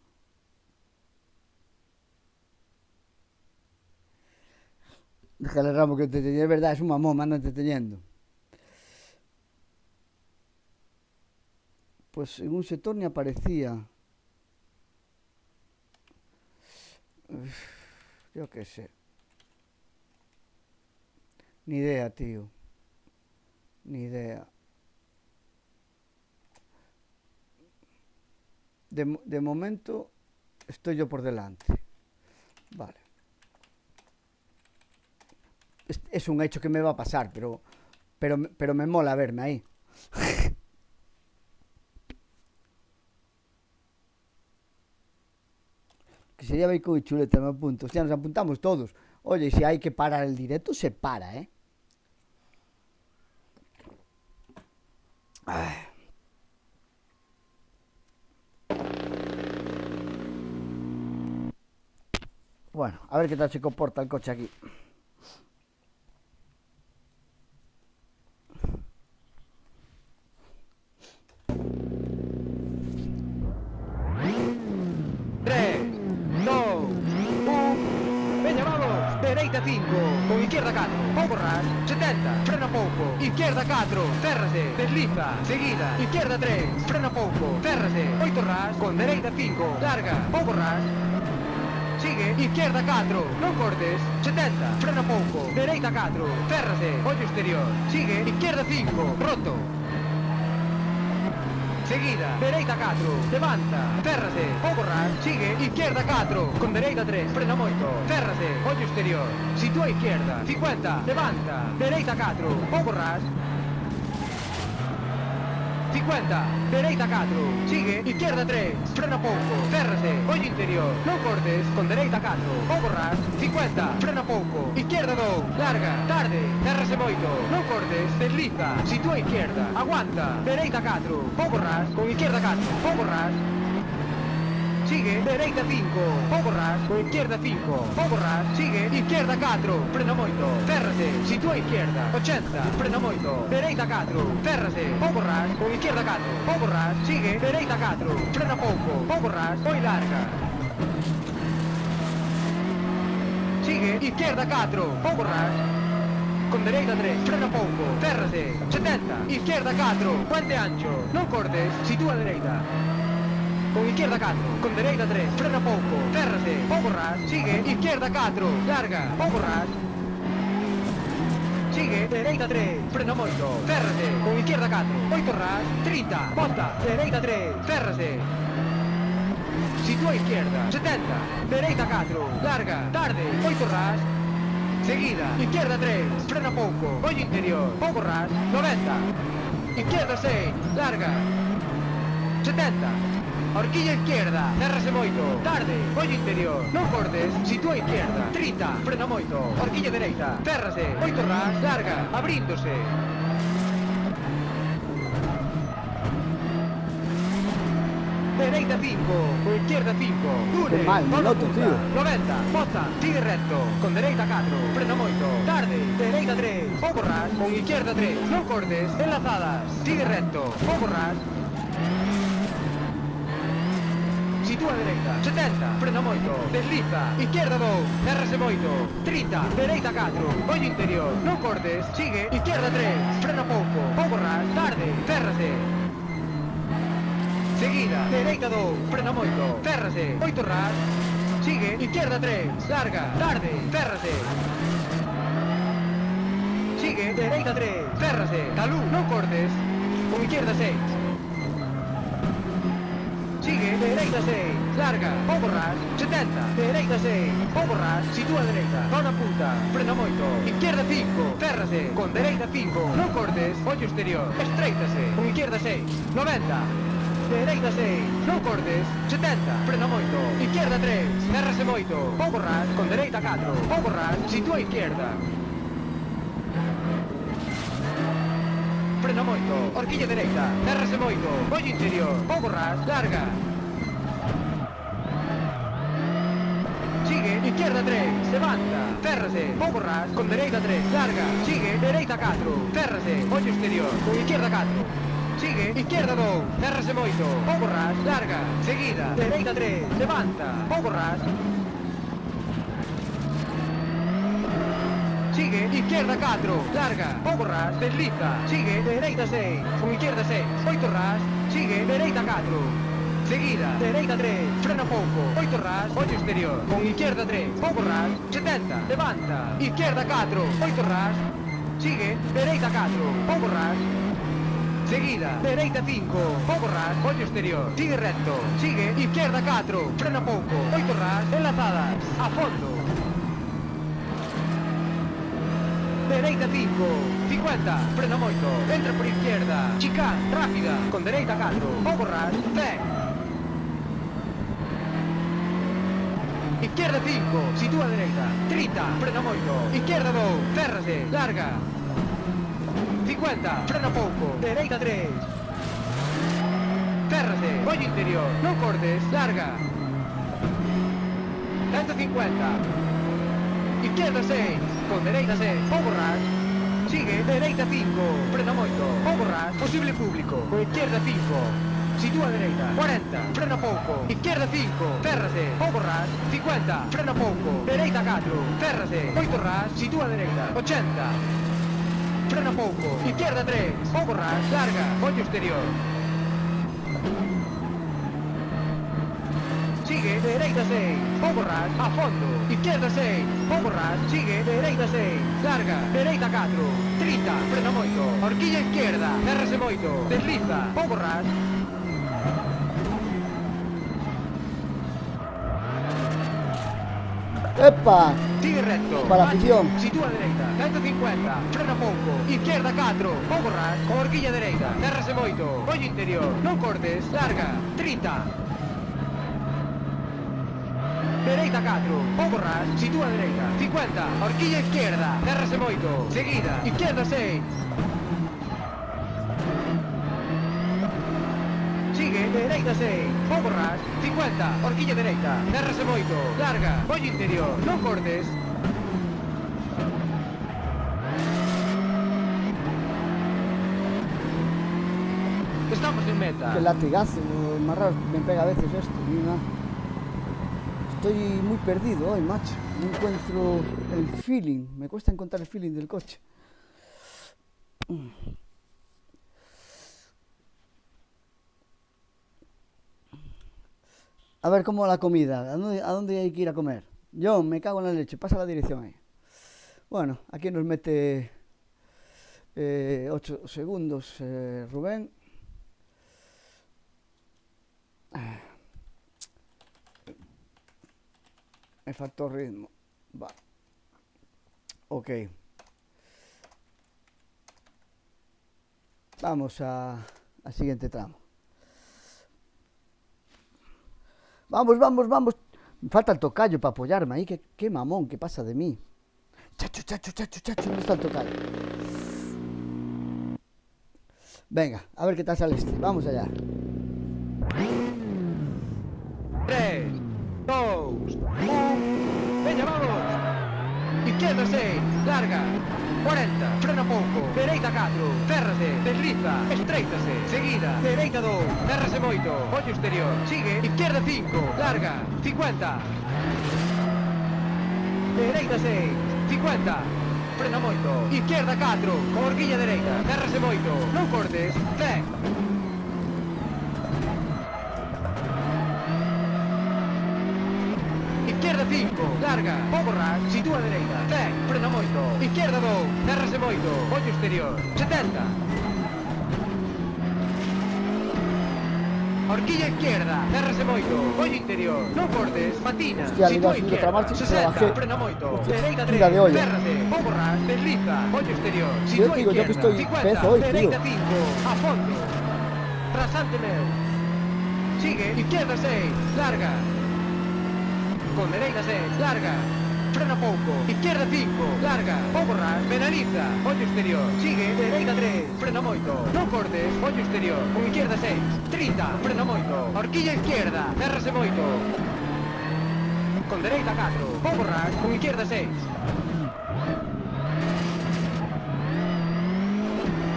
Déjale Ramo que te es verdad, es un mamón, me anda entreteniendo. Pues en un sector ni aparecía. Uf, yo qué sé. Ni idea, tío. Ni idea. De momento estoy yo por delante. Vale. Es un hecho que me va a pasar, pero me mola verme ahí. Que sería bacon y chuleta, me apunto. Hostia, nos apuntamos todos. Oye, si hay que parar el directo, se para, ¿eh? Ay. Bueno, a ver qué tal se comporta el coche aquí. Dereita 5, con izquierda 4, pouco ras, 70, frena pouco, izquierda 4, férrase, desliza, seguida, izquierda 3, frena pouco, férrase, 8 ras, con dereita 5, larga, pouco ras, sigue, izquierda 4, non cortes, 70, frena pouco, dereita 4, férrase, ollo exterior, sigue, izquierda 5, roto, seguida, dereita 4, levanta, férrase, pouco ras, sigue, izquierda 4, con dereita 3, frena moito, férrase, ollo exterior, sitúa izquierda, 50, levanta, dereita 4, pouco ras, 50, dereita 4, sigue, izquierda 3, frena pouco, férrase, ollo interior, non cortes, con dereita 4, pouco ras, 50, frena pouco, izquierda 2, larga, tarde, férrase moito, non cortes, desliza, sitúa izquierda, aguanta, dereita 4, pouco ras, con izquierda 4, pouco ras, sigue, dereita 5, pouco ras, con izquierda 5, pouco ras, sigue, izquierda 4, frena moito, férrase, sitúa izquierda, 80, frena moito, dereita 4, férrase, pouco ras, con izquierda 4, pouco ras, sigue, dereita 4, frena pouco ras, foi larga. Sigue, izquierda 4, pouco ras, con dereita 3, frena pouco, férrase, 70, izquierda 4, puente ancho, non cortes, sitúa dereita. Con izquierda 4, con dereita 3, frena pouco, férrase, pouco ras, sigue, izquierda 4, larga, pouco ras, sigue, dereita 3, frena moito, férrase, con izquierda 4, 8 ras, 30, bota, dereita 3, férrase, sitúa izquierda, 70, dereita 4, larga, tarde, 8 ras, seguida, izquierda 3, frena pouco, ollo interior, pouco ras, 90, izquierda 6, larga, 70, horquilla izquierda, férrase moito, tarde, ollo interior, non cortes, sitúa izquierda, 30, frena moito, horquilla dereita, férrase, 8 ras, larga, abríndose. Dereita 5, con izquierda 5, dure, Qué mal, con Miloto, punta, tío. 90, bota, sigue recto, con dereita 4, frena moito, tarde, dereita 3, pouco ras, con izquierda 3, non cortes, enlazadas, sigue recto, pouco ras, sitúa dereita, 70, frena moito, desliza, izquierda 2, férrase moito, 30, dereita 4, ollo interior, non cortes, sigue, izquierda 3, frena pouco ras, tarde, férrase, seguida, dereita 2, frena moito, férrase, 8 ras, sigue, izquierda 3, larga, tarde, férrase, sigue, dereita 3, férrase, talú, non cortes, con izquierda 6, sigue, dereita 6, larga, pouco ras, 70, dereita 6, pouco ras, sitúa dereita, zona punta, frena moito, izquierda 5, férrase, con dereita 5, non cortes, ollo exterior, estreitase, con izquierda 6, 90, dereita 6, non cortes, 70, frena moito, izquierda 3, férrase moito, pouco ras, con dereita 4, pouco ras, sitúa izquierda, frena moito, horquilla dereita, férrase moito, ollo interior, pouco ras, larga, sigue, izquierda 3, levanta, férrase, pouco ras, con dereita 3, larga, sigue, dereita 4, férrase, ollo exterior, con izquierda 4, sigue, izquierda 2, férrase moito, pouco ras, larga, seguida, dereita 3, levanta, pouco ras, sigue, izquierda 4, larga, pouco ras, desliza, sigue, dereita 6, con izquierda 6, 8 ras, sigue, dereita 4, seguida, dereita 3, frena pouco, 8 ras, ollo exterior, con izquierda 3, pouco ras, 70, levanta, izquierda 4, 8 ras, sigue, dereita 4, pouco ras, seguida, dereita 5, pouco ras, ollo exterior, sigue recto, sigue, izquierda 4, frena pouco, 8 ras, enlazadas, a fondo, dereita 5, 50, frena moito, entra por izquierda, chicán, rápida, con dereita 4, pouco ras, 10, izquierda 5, sitúa a dereita, 30, frena moito, izquierda 2, férrase, larga, 50, frena pouco, dereita 3, férrase, ollo interior, non cortes, larga, 150, izquierda 6, con dereita 6, pouco ras, sigue, dereita 5, frena moito, pouco ras, posible público, con izquierda 5, sitúa a dereita, 40, frena pouco, izquierda 5, férrase, pouco ras, 50, frena pouco, dereita 4, férrase, 8 ras, sitúa a dereita, 80, frena pouco, izquierda 3, pouco ras, larga, ollo exterior, sigue, dereita 6, pouco ras, a fondo, izquierda 6, pouco ras, sigue, dereita 6, larga, dereita 4, 30, frena moito, horquilla izquierda, férrase moito, desliza, pouco ras, ¡Epa! sigue recto, Para la afición. sitúa a dereita, 150, frena pouco, izquierda 4, pouco ras, con horquilla dereita, férrase moito, ollo interior, non cortes, larga, 30, dereita 4, pouco ras, sitúa a dereita, 50, horquilla izquierda, férrase moito, seguida, izquierda 6, sigue, dereita 6, pouco ras, 50, horquilla dereita, férrase moito, larga, ollo interior, non cortes, estamos en meta. Qué latigazo, más raro me pega a veces esto. Mira. Estoy muy perdido hoy, macho. No encuentro el feeling. Me cuesta encontrar el feeling del coche. A ver cómo la comida. ¿A dónde hay que ir a comer? Yo me cago en la leche. Pasa la dirección ahí. Bueno, aquí nos mete 8 segundos Rubén. Me faltó ritmo. Va. Ok. Vamos al siguiente tramo. Vamos, vamos, vamos. Me falta el tocayo para apoyarme ahí. Qué mamón, ¿qué pasa de mí? Chacho, chacho, chacho, chacho. ¿Dónde está el tocayo? Venga, a ver qué tal sale este. Vamos allá. 3, 2, 1, veña, vamos, izquierda 6, larga, 40, frena pouco, dereita 4, férrase, desliza, estreitase, seguida, dereita 2, férrase moito, ollo exterior, sigue, izquierda 5, larga, 50, dereita 6, 50, frena moito, izquierda 4, con horquilla dereita, férrase moito, non cortes, 10, izquierda 5, larga, pouco ras, sitúa a dereita, 10, frena moito, izquierda 2, férrase moito, ollo exterior, 70, horquilla izquierda, férrase moito, ollo interior, non cortes, patina, Hostia, sitúa le izquierda, marcha, se la 60, bajé. frena moito, Hostia, dereita 3, tira de olla. férrase, pouco ras, desliza, ollo exterior, Yo sitúa digo, yo que izquierda, estoy 50, pezo hoy, tío. dereita 5, a fondo, rasante meu, sigue, izquierda 6, larga, con dereita 6, larga, frena pouco, izquierda 5, larga, pouco ras, penaliza, ollo exterior, sigue, dereita 3, frena moito, non cortes, ollo exterior, con izquierda 6, 30, frena moito, horquilla izquierda, férrase moito, con dereita 4, pouco ras, con izquierda 6.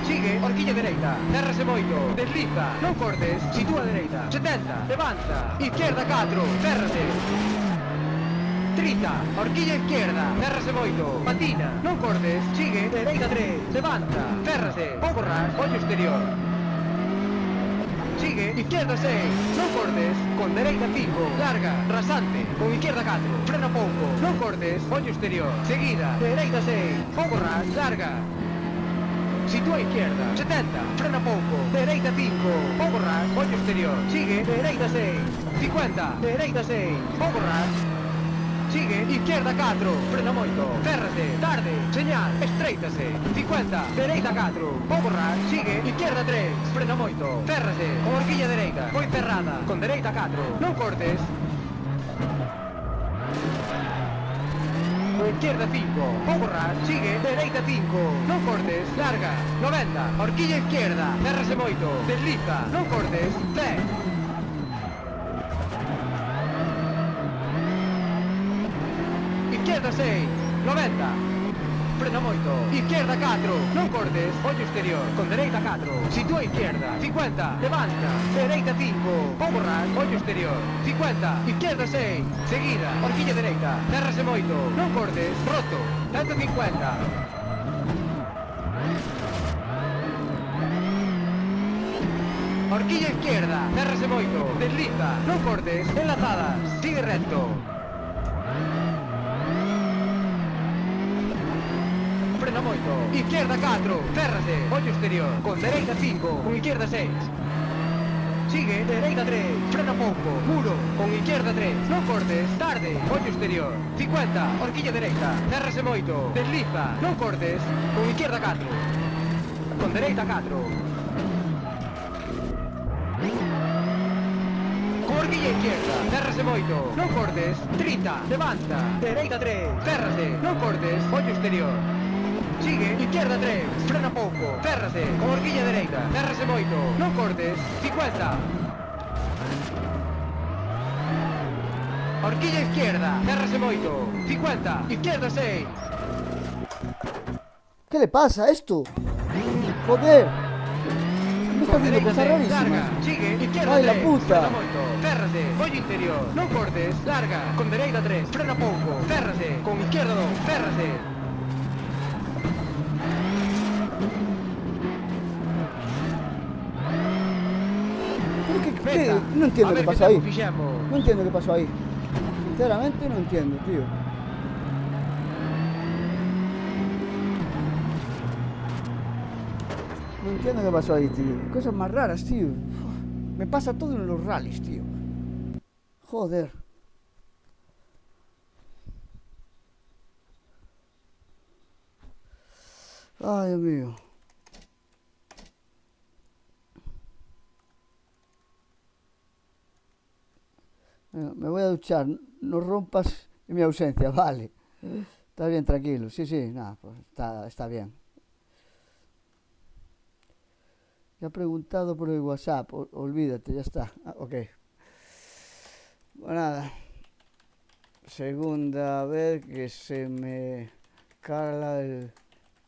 Sigue, horquilla dereita, cerrase moito, desliza, non cortes, sitúa dereita, 70, levanta, izquierda 4, cerrase. 30, horquilla izquierda, cerrase moito, patina, non cortes, sigue, dereita 3, levanta, cerrase, pouco ras, ollo exterior. Sigue, izquierda 6, non cortes, con dereita 5, larga, rasante, con izquierda 4, frena pouco, non cortes, ollo exterior, seguida, dereita 6, pouco ras, larga. Sitúa izquierda, 70, frena pouco, dereita 5, pouco ras, ollo exterior, sigue, dereita 6, 50, dereita 6, pouco ras. Sigue, izquierda 4, frena moito, férrase, tarde, señal, estreitase, 50, dereita 4, pouco ras, sigue, izquierda 3, frena moito, férrase, con horquilla dereita, moi cerrada, con dereita 4, non cortes. Con izquierda 5, pouco ras, sigue, dereita 5, non cortes, larga, 90, horquilla izquierda, férrase moito, desliza, non cortes, 10. Izquierda 6, 90, frena moito, izquierda 4, non cortes, ollo exterior, con dereita 4, sitúa izquierda, 50, levanta, dereita 5, pouco ras, ollo exterior, 50, izquierda 6, seguida, horquilla dereita, cerrase moito, non cortes, roto, 150. Horquilla izquierda, cerrase moito, desliza, non cortes, enlazadas, sigue recto. Frena moito, izquierda 4, férrase, ollo exterior, con dereita 5, con izquierda 6. Sigue, dereita 3, frena pouco, muro, con izquierda 3, non cortes, tarde, ollo exterior, 50, horquilla dereita, férrase moito, desliza, non cortes, con izquierda 4, con dereita 4. Con horquilla izquierda, férrase moito, non cortes, 30, levanta, dereita 3, férrase, non cortes, ollo exterior. Sigue, izquierda 3, frena pouco, férrase, con horquilla dereita, férrase moito, non cortes, 50. Horquilla izquierda, férrase moito, 50, izquierda 6. ¿Qué le pasa a esto? Joder. Me está Con haciendo dereita cosas 6, rarísimas. larga, sigue, izquierda Ay, la 3, puta. frena moito, férrase, ollo interior, non cortes, larga, con dereita 3, frena pouco, férrase, con izquierda 2, férrase. ¿Pero qué? Venga, No entiendo a qué ver pasó ahí. tempo fixemos. No entiendo qué pasó ahí. Sinceramente no entiendo, tío. No entiendo qué pasó ahí, tío. Cosas más raras, tío. Me pasa todo en los rallies, tío. Joder. Ay, Dios mío. Me voy a duchar. No rompas en mi ausencia, vale. Está bien, tranquilo. Sí, sí, nada, pues está bien. Ya he preguntado por el WhatsApp. Olvídate, ya está. Ah, ok. Bueno, nada. Segunda vez que se me cala el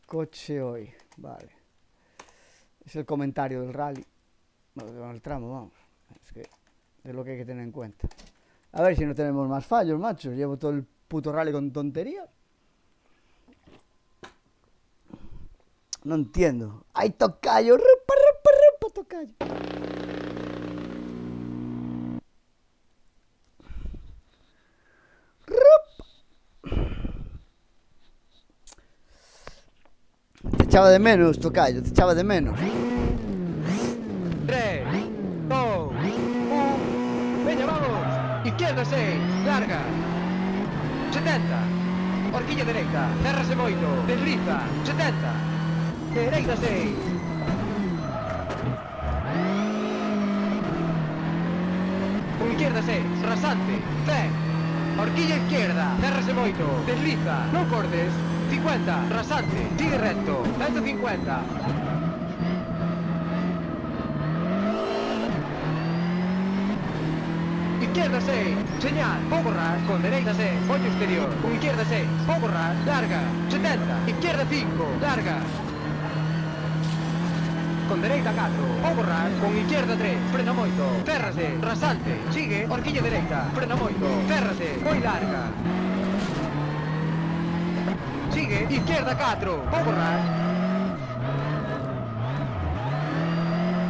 coche hoy. Vale. Es el comentario del rally. Bueno, con el tramo, vamos. Es que es lo que hay que tener en cuenta. A ver si no tenemos más fallos, macho. Llevo todo el puto rally con tonterías. No entiendo. ¡Ay, tocayo! ¡Rupa, rupa, rupa, tocayo! ¡Rupa! Te echaba de menos, tocayo. Te echaba de menos. 3, 2, 1. Veña, vamos. Izquierda 6, larga. 70. Horquilla dereita, cerrase moito, desliza, 70. Dereita 6. Con izquierda 6, rasante, 10. Horquilla izquierda, cerrase moito, desliza, non cortes, 50, rasante, sigue recto, 150. izquierda 6, señal, pouco ras, con dereita 6, ollo exterior, con izquierda 6, pouco ras, larga, 70, izquierda 5, larga, con dereita 4, pouco ras, con izquierda 3, frena moito, férrase, rasante, sigue, horquilla dereita, frena moito, férrase, moi larga, sigue, izquierda 4, pouco ras,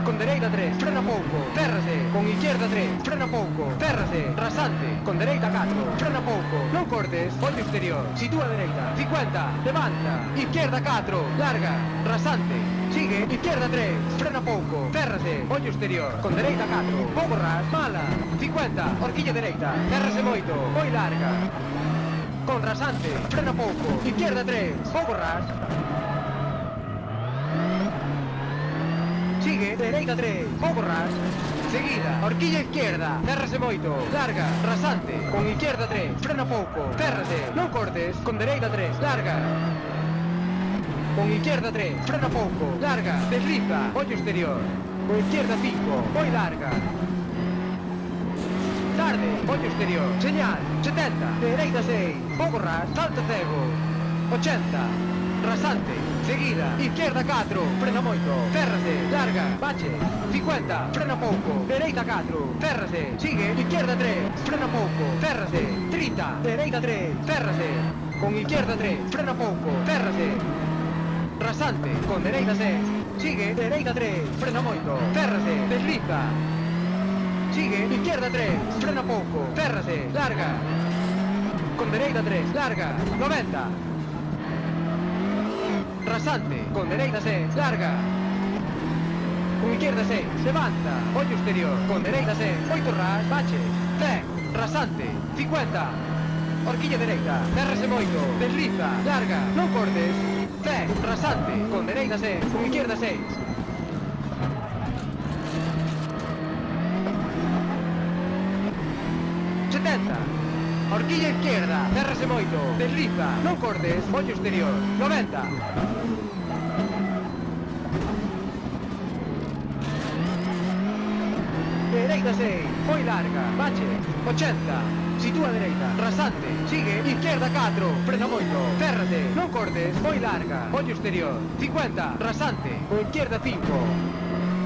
con dereita 3, frena pouco, férrase, con izquierda 3, frena pouco, férrase, rasante, con dereita 4, frena pouco, non cortes, ollo exterior, sitúa dereita, 50, levanta, izquierda 4, larga, rasante, sigue, izquierda 3, frena pouco, férrase, ollo exterior, con dereita 4, pouco ras, mala, 50, horquilla dereita, férrase moito, moi larga, con rasante, frena pouco, izquierda 3, pouco ras, sigue, dereita 3, pouco ras, seguida, horquilla izquierda, férrase moito, larga, rasante, con izquierda 3, frena pouco, férrase, non cortes, con dereita 3, larga, con izquierda 3, frena pouco, larga, desliza, ollo exterior, con izquierda 5, moi larga, tarde, ollo exterior, señal, 70, dereita 6, pouco ras, salto cego, 80, rasante, seguida, izquierda 4, frena moito, férrase, larga, bache, 50, frena pouco, dereita 4, férrase, sigue, izquierda 3, frena pouco, férrase, 30, dereita 3, férrase, con izquierda 3, frena pouco, férrase, rasante, con dereita 6, sigue, dereita 3, frena moito, férrase, desliza, sigue, izquierda 3, frena pouco, férrase, larga, con dereita 3, larga, 90, rasante, con dereita 6, larga, con izquierda 6, levanta, ollo exterior, con dereita 6, 8 ras, bache, 10, rasante, 50, horquilla dereita, férrase moito, desliza, larga, non cortes, 10, rasante, con dereita 6, con izquierda 6, horquilla izquierda, férrase moito, desliza, non cortes, ollo exterior, 90. Dereita 6, moi larga, bache, 80, sitúa dereita, rasante, sigue, izquierda 4, frena moito, férrate, non cortes, moi larga, ollo exterior, 50, rasante, con izquierda 5,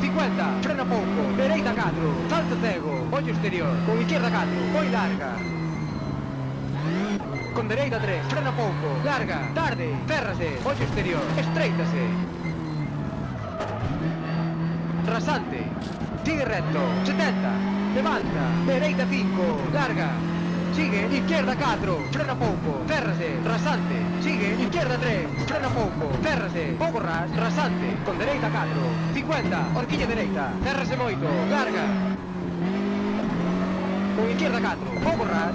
50, frena pouco, dereita 4, salto cego, ollo exterior, con izquierda 4, moi larga, con dereita 3, frena pouco, larga, tarde, férrase, ollo exterior, estreitase, rasante, sigue recto, 70, levanta, dereita 5, larga, sigue, izquierda 4, frena pouco, férrase, rasante, sigue, izquierda 3, frena pouco, férrase, pouco ras, rasante, con dereita 4, 50, horquilla dereita, férrase moito, larga, con izquierda 4, pouco ras,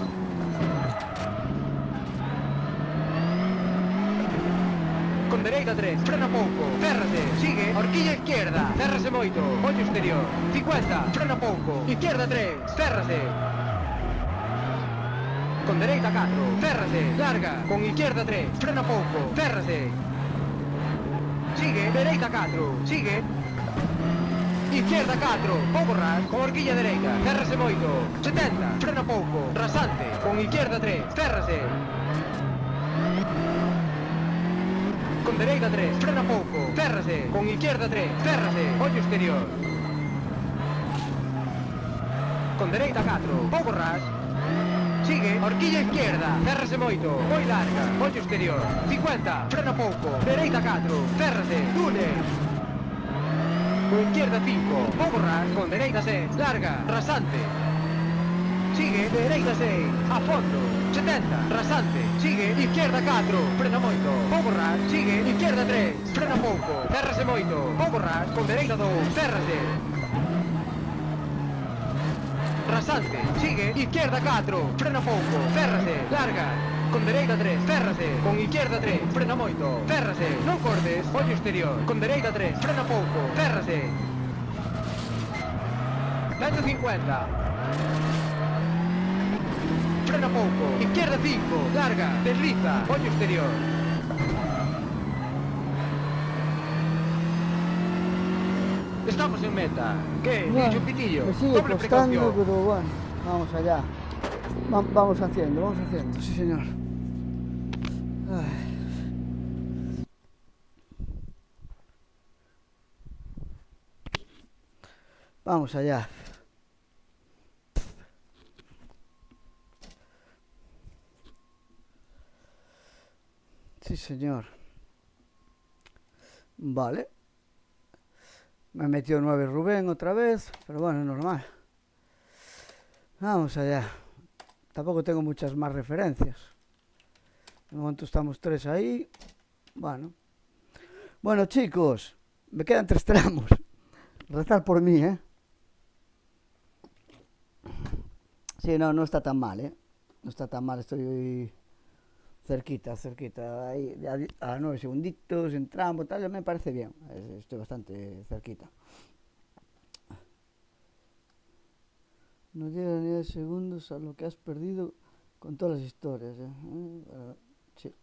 con dereita 3, frena pouco, férrase, sigue, horquilla izquierda, férrase moito, ollo exterior, 50, frena pouco, izquierda 3, férrase, con dereita 4, férrase, larga, con izquierda 3, frena pouco, férrase, sigue, dereita 4, sigue, izquierda 4, pouco ras, con horquilla dereita, férrase moito, 70, frena pouco, rasante, con izquierda 3, férrase, con dereita 3, frena pouco, férrase, con izquierda 3, férrase, ollo exterior, con dereita 4, pouco ras, sigue, horquilla izquierda, férrase moito, moi larga, ollo exterior, 50, frena pouco, dereita 4, férrase, túnel, con izquierda 5, pouco ras, con dereita 6, larga, rasante, sigue, dereita 6, a fondo, 70, rasante, sigue, izquierda 4, frena moito, pouco ras, sigue, izquierda 3, frena pouco, férrase moito, pouco ras, con dereita 2, férrase, rasante, sigue, izquierda 4, frena pouco, férrase, larga, con dereita 3, férrase, con izquierda 3, frena moito, férrase, non cortes, ollo exterior, con dereita 3, frena pouco, férrase, 150, frena pouco, izquierda 5, larga, desliza, ollo exterior. Estamos en meta. ¿Qué? Bueno, ¿Dicho pitillo? me sigue Doble costando, precaución. pero bueno. Vamos allá. Vamos haciendo, sí señor. Ay. Vamos allá. Sí señor. Vale. Me metió 9 Rubén otra vez, pero bueno, es normal. Vamos allá. Tampoco tengo muchas más referencias. De momento estamos 3 ahí. Bueno. Bueno, chicos, me quedan 3 tramos. Rezar por mí, ¿eh? Sí, no está tan mal, ¿eh? No está tan mal, estoy cerquita. Ahí, a 9 segunditos, en tramo, tal, me parece bien. Estoy bastante cerquita. No llega ni 10 segundos a lo que has perdido con todas las historias, ¿eh? Sí.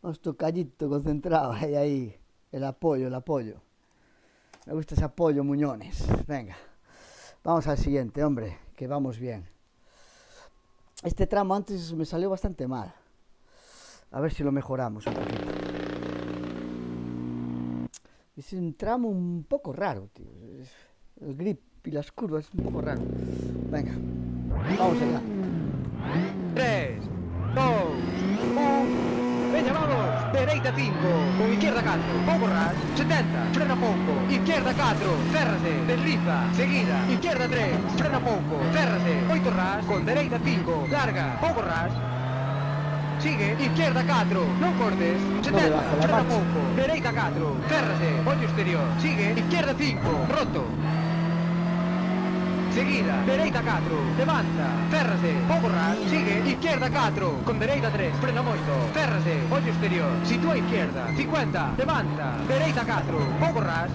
Vamos tocallito, concentrado, ahí. El apoyo. Me gusta ese apoyo, Muñones. Venga. Vamos al siguiente, hombre, que vamos bien. Este tramo antes me salió bastante mal. A ver si lo mejoramos un poquito. Es un tramo un poco raro, tío. El grip y las curvas es un poco raro. Venga, vamos allá. 3, 2, 1. Veña, vamos. Dereita 5, con izquierda 4. Pouco ras, 70, frena pouco. Izquierda 4, férrase, desliza, seguida. Izquierda 3, frena pouco, férrase. 8 ras, con dereita 5, larga. Pouco ras. Sigue, izquierda 4, non cortes. 70, frena pouco. Dereita 4, férrase, ollo exterior. Sigue, izquierda 5, roto. Seguida, dereita 4, levanta, férrase, pouco ras, sigue, izquierda 4, con dereita 3, frena moito, férrase, ollo exterior, sitúa izquierda, 50, levanta, dereita 4, pouco ras,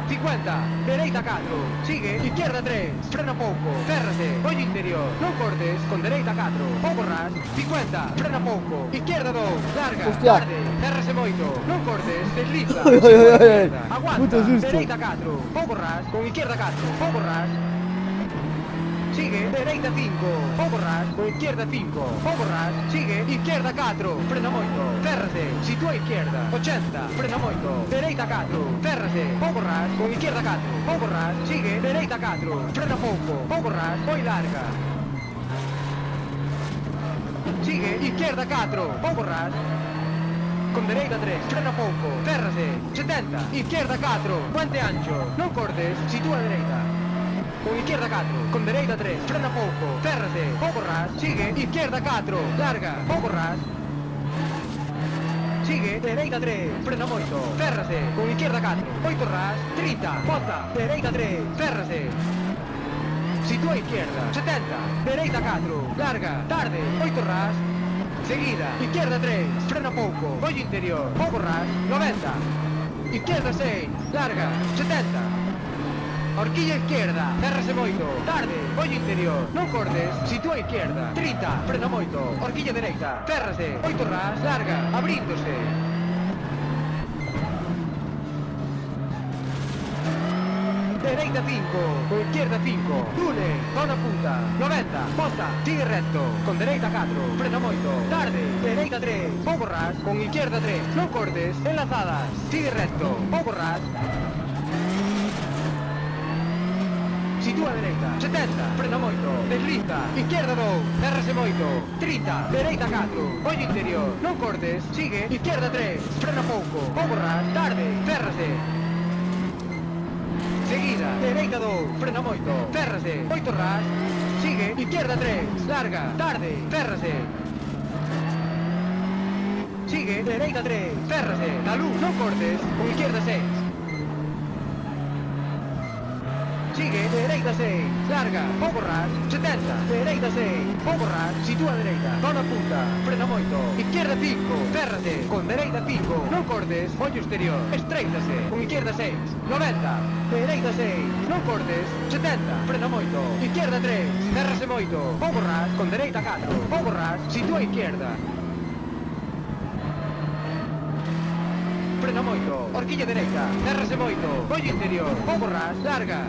50, dereita 4, sigue, izquierda 3, frena pouco, férrase, ollo interior, non cortes, con dereita 4, pouco ras, 50, frena pouco, izquierda 2, larga, Hostia. tarde, férrase moito, non cortes, desliza, Ay, sitúa ay, ay, izquierda, puto aguanta, susto. dereita 4, pouco ras, con izquierda 4, pouco ras, sigue, dereita 5, pouco ras, con izquierda 5, pouco ras, sigue, izquierda 4, frena moito, férrase, sitúa izquierda, 80, frena moito, dereita 4, férrase, pouco ras, con izquierda 4, pouco ras, sigue, dereita 4, frena pouco ras, moi larga. Sigue, izquierda 4, pouco ras, con dereita 3, frena pouco, férrase, 70, izquierda 4, puente ancho, non cortes, sitúa dereita. Con izquierda 4, con dereita 3, frena pouco, férrase, pouco ras, sigue, izquierda 4, larga, pouco ras. Sigue, dereita 3, frena moito, férrase, con izquierda 4, 8 ras, 30, bota, dereita 3, férrase. Sitúa izquierda, 70, dereita 4, larga, tarde, 8 ras. Seguida, izquierda 3, frena pouco, ollo interior, pouco ras, 90. Izquierda 6, larga, 70. Horquilla izquierda, férrase moito, tarde, ollo interior, non cortes, sitúa izquierda, 30, frena moito, horquilla dereita, férrase, 8 ras, larga, abríndose. Dereita 5, con izquierda 5, túnel, zona punta, 90, posta, sigue recto, con dereita 4, frena moito, tarde, dereita 3, pouco ras, con izquierda 3, non cortes, enlazadas, sigue recto, pouco ras. Sitúa dereita, 70, frena moito, desliza, izquierda 2, férrase moito, 30, dereita 4, ollo interior, non cortes, sigue, izquierda 3, frena pouco ras, tarde, férrase. Seguida, dereita 2, frena moito, férrase, 8 ras, sigue, izquierda 3, larga, tarde, férrase. Sigue, dereita 3, férrase, la luz, non cortes, con izquierda 6. Sigue, dereita 6, larga, pouco ras, 70, dereita 6, pouco ras, sitúa dereita, zona punta, frena moito, izquierda 5, férrase, con dereita 5, non cortes, ollo exterior, estreitase, con izquierda 6, 90, dereita 6, non cortes, 70, frena moito, izquierda 3, férrase moito, pouco ras, con dereita 4, pouco ras, sitúa izquierda. Frena moito, horquilla dereita, férrase moito, ollo interior, pouco ras, larga.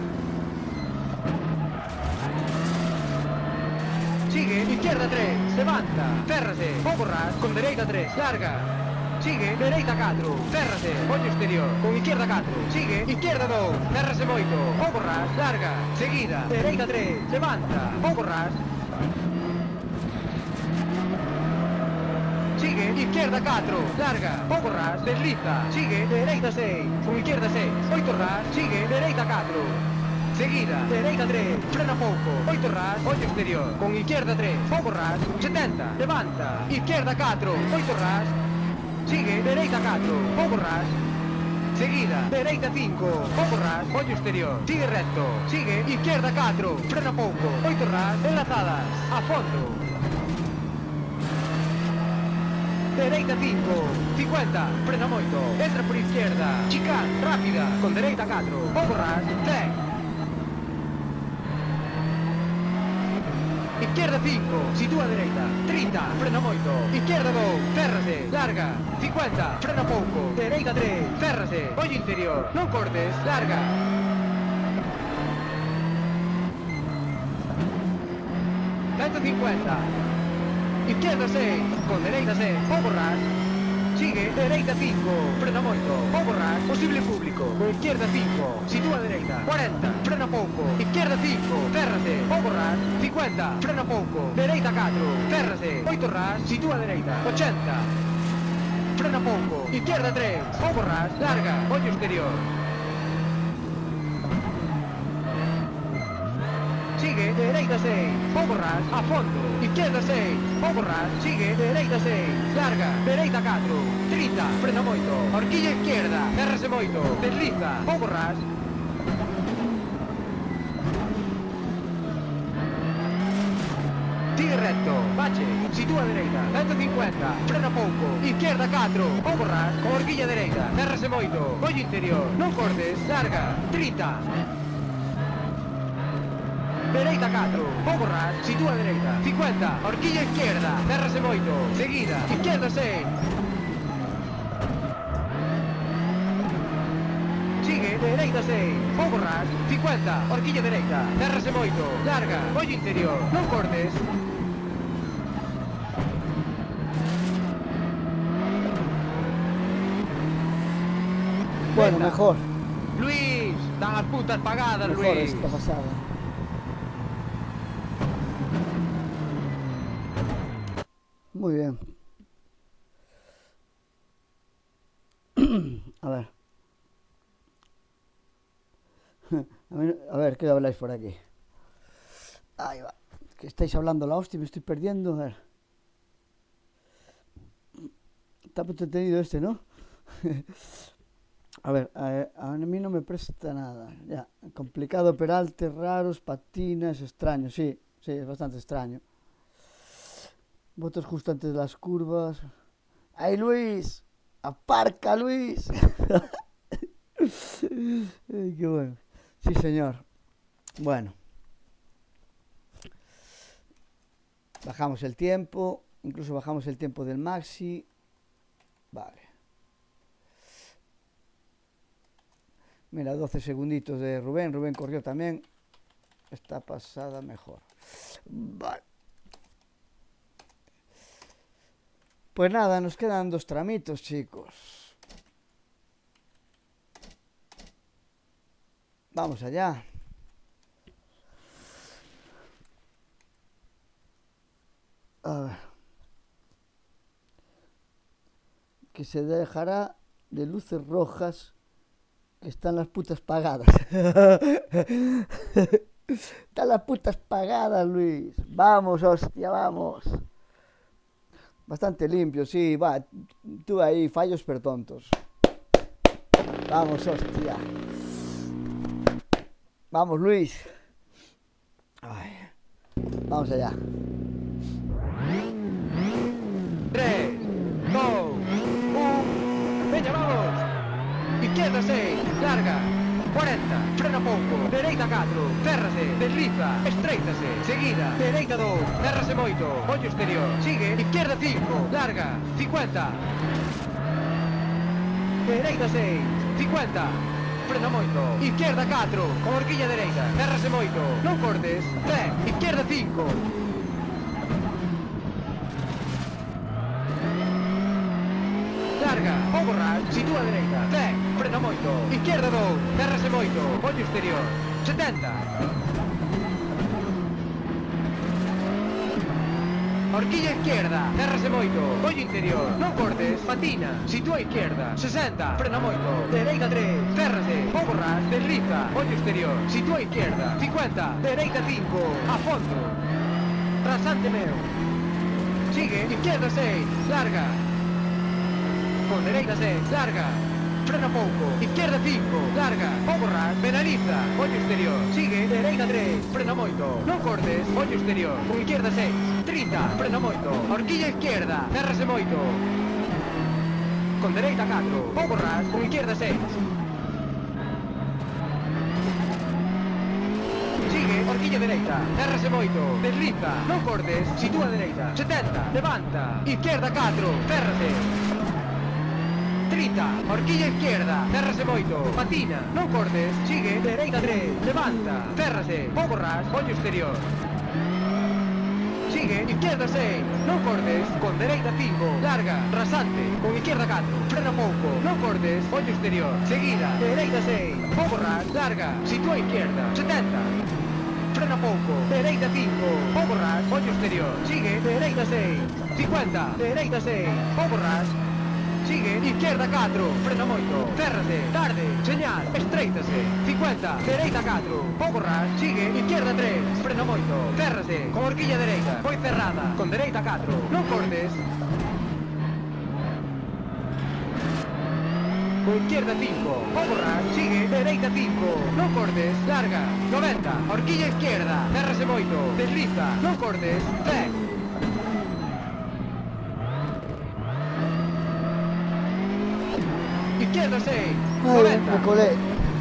Sigue, izquierda 3, levanta, férrase, pouco ras, con dereita 3, larga. Sigue, dereita 4, férrase, ollo exterior, con izquierda 4. Sigue, izquierda 2, férrase moito, pouco ras, larga. Seguida, dereita 3, levanta, pouco ras. Sigue, izquierda 4, larga, pouco ras, desliza. Sigue, dereita 6, con izquierda 6, 8 ras. Sigue, dereita 4. Seguida, dereita 3, frena pouco, 8 ras, ollo exterior, con izquierda 3, pouco ras, 70, levanta, izquierda 4, 8 ras. Sigue, dereita 4, pouco ras. Seguida, dereita 5, pouco ras, ollo exterior, sigue recto. Sigue, izquierda 4, frena pouco, 8 ras, enlazadas, a fondo. Dereita 5, 50, frena moito, entra por izquierda, chicán, rápida, con dereita 4, pouco ras, 10. Izquierda 5, sitúa dereita, 30, frena moito. Izquierda 2, férrase, larga. 50, frena pouco. Dereita 3, férrase, ollo interior, non cortes, larga. ...150. Izquierda 6, con dereita 6, pouco ras. Sigue, dereita 5, frena moito, pouco ras, posible público, con izquierda 5, sitúa dereita, 40, frena pouco, izquierda 5, férrase, pouco ras, 50, frena pouco, dereita 4, férrase, 8 ras, sitúa dereita, 80, frena pouco, izquierda 3, pouco ras, larga, ollo exterior. Sigue, dereita 6, pouco ras, a fondo. Izquierda 6, pouco ras, sigue, dereita 6, larga, dereita 4, 30, frena moito. Horquilla izquierda, férrase moito, desliza, pouco ras. Sigue recto, bache, sitúa dereita, 150, frena pouco, izquierda 4, pouco ras, con horquilla dereita, férrase moito, ollo interior, non cortes, larga, 30. Dereita 4, pouco ras, sitúa dereita, 50, horquilla izquierda, férrase moito, seguida, izquierda 6. Sigue, dereita 6, pouco ras, 50, horquilla dereita, férrase moito, larga, ollo interior, non cortes. Bueno, Meta. mejor. Luis, dan as putas pagadas, Mejor Luis. esta pasada. Muy bien. A ver. A ver, ¿qué habláis por aquí? Ahí va. Que estáis hablando la hostia, me estoy perdiendo. A ver. Está muy entretenido este, ¿no? A ver, a mí no me presta nada. Ya, complicado, peraltes raros, patinas, extraños. Sí, sí, es bastante extraño. Votos justo antes de las curvas. ¡Ay, Luis! ¡Aparca, Luis! Ay, qué bueno. Sí, señor. Bueno. Bajamos el tiempo. Incluso bajamos el tiempo del maxi. Vale. Mira, 12 segunditos de Rubén. Rubén corrió también. Esta pasada mejor. Vale. Pues nada, nos quedan 2 tramitos, chicos. Vamos allá. A ver. Que se dejará de luces rojas, que están las putas pagadas. Están las putas pagadas, Luis. Vamos, hostia, vamos. Bastante limpio, sí, va. Tú ahí, fallos pero tontos. Vamos, hostia. Vamos, Luis. Ay. Vamos allá. 3, 2, 1. Venga, vamos. Izquierda 6, larga. 40, frena pouco, dereita 4, férrase, desliza, estreitase, seguida, dereita 2, férrase moito, ollo exterior, sigue, izquierda 5, larga, 50, dereita 6, 50, frena moito. Izquierda 4, con horquilla dereita. Ferrase moito, non cortes. 10, izquierda 5. Larga, pouco ras, sitúa dereita. 10, frena moito. Izquierda 2, ferrase moito. Ollo exterior. 70. Horquilla izquierda, ferrase moito. Ollo interior, non cortes. Patina, sitúa izquierda. 60, frena moito. Dereita 3, ferrase. Pouco ras, desliza. Ollo exterior, sitúa izquierda. 50, dereita 5. A fondo. Rasante meu. Sigue, izquierda 6, larga. Con dereita 6, larga. Frena pouco, izquierda 5, larga. Pouco ras, penaliza. Ollo exterior, sigue, dereita 3, frena moito. Non cortes, ollo exterior. Con izquierda 6, 30, frena moito. Horquilla izquierda, ferrase moito. Con dereita 4, pouco ras, con izquierda 6. Sigue, horquilla dereita, ferrase moito, desliza, non cortes, sitúa dereita, 70, levanta, izquierda 4, ferrase. 30, horquilla izquierda, ferrase moito, patina, non cortes, sigue, dereita 3, levanta, ferrase, pouco ras, ollo exterior. Sigue, izquierda 6, non cortes, con dereita 5, larga, rasante, con izquierda 4, frena pouco, non cortes, ollo exterior, seguida, dereita 6, pouco ras, larga, sitúa izquierda, 70. Frena pouco, dereita 5, pouco ras, ollo exterior, sigue, dereita 6, 50, dereita 6, pouco ras. Sigue, izquierda 4, frena moito, ferrase, tarde, señal, estreitase, 50, dereita 4, pouco ras, sigue, izquierda 3, frena moito, ferrase, con horquilla dereita, foi cerrada, con dereita 4, non cortes. Con izquierda 5, pouco ras, sigue, dereita 5, non cortes, larga, 90, horquilla izquierda, ferrase moito, desliza, non cortes, 10. Izquierda 6, Ai, 90. me colé.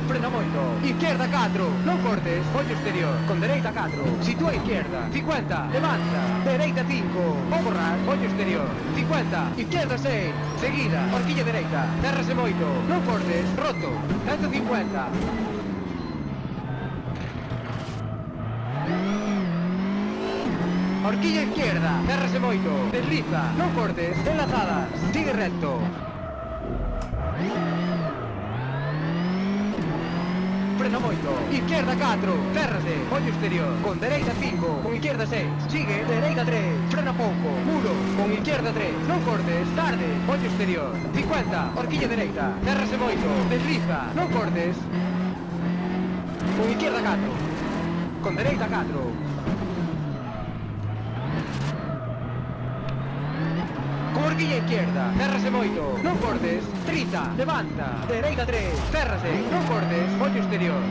Frena moito. Izquierda 4, non cortes, ollo exterior. Con dereita 4, sitúa izquierda. 50, levanta. Dereita 5, pouco ras, ollo exterior. 50, izquierda 6, seguida. Horquilla dereita, ferrase moito. Non cortes, roto. 150. Horquilla izquierda, ferrase moito. Desliza, non cortes, enlazadas. Sigue recto. Frena moito, izquierda 4, ferrase, ollo exterior, con dereita 5, con izquierda 6, sigue, dereita 3, frena pouco, muro, con izquierda 3, non cortes, tarde, ollo exterior, 50, horquilla dereita, ferrase moito, desliza, non cortes, con izquierda 4, con dereita 4, con horquilla izquierda, ferrase moito, non cortes, 30, levanta, dereita 3, ferrase, non cortes, ollo exterior.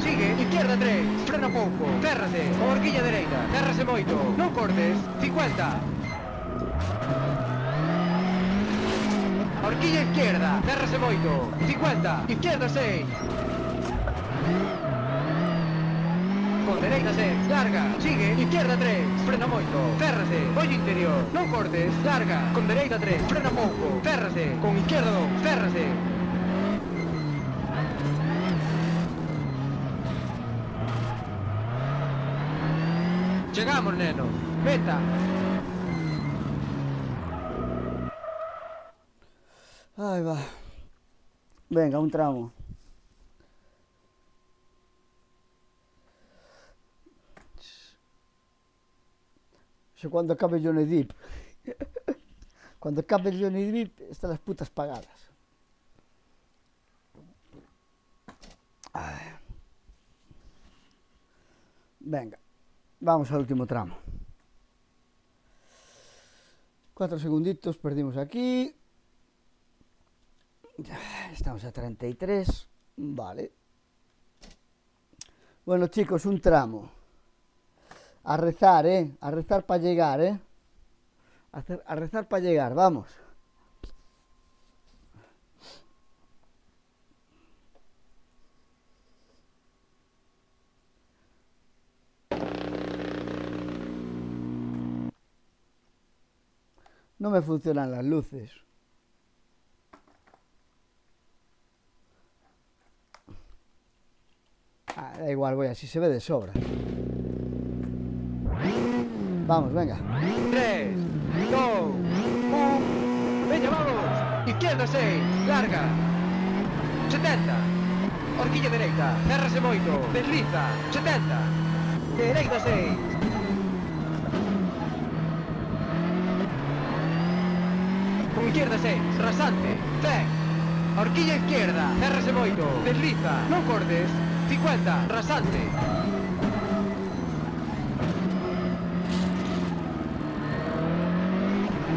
Sigue, izquierda 3, frena pouco, ferrase, con horquilla dereita, ferrase moito, non cortes, 50. Horquilla izquierda, ferrase moito, 50, izquierda 6. Con dereita 6, larga, sigue, izquierda 3, frena moito, ferrase, ollo interior, non cortes, larga, con dereita 3, frena pouco, ferrase, con izquierda 2, ferrase. Chegamos, neno, meta. Ai, va. Venga, un tramo. Eso cuando acabe Johnny Depp. Cuando acabe Johnny Depp están las putas pagadas. Ay. Venga, vamos al último tramo. 4 segunditos, perdimos aquí. Estamos a 33. Vale. Bueno, chicos, un tramo. A rezar, a rezar para llegar, a rezar para llegar, vamos. No me funcionan las luces. Da igual, voy así se ve de sobra. Vamos, venga. 3, 2, 1. Veña, vamos. Izquierda 6, larga. 70. Horquilla dereita, cerrase moito, desliza. 70. Dereita 6. Con izquierda 6, rasante, 100. Horquilla izquierda, cerrase moito, desliza, non cortes. 50, rasante.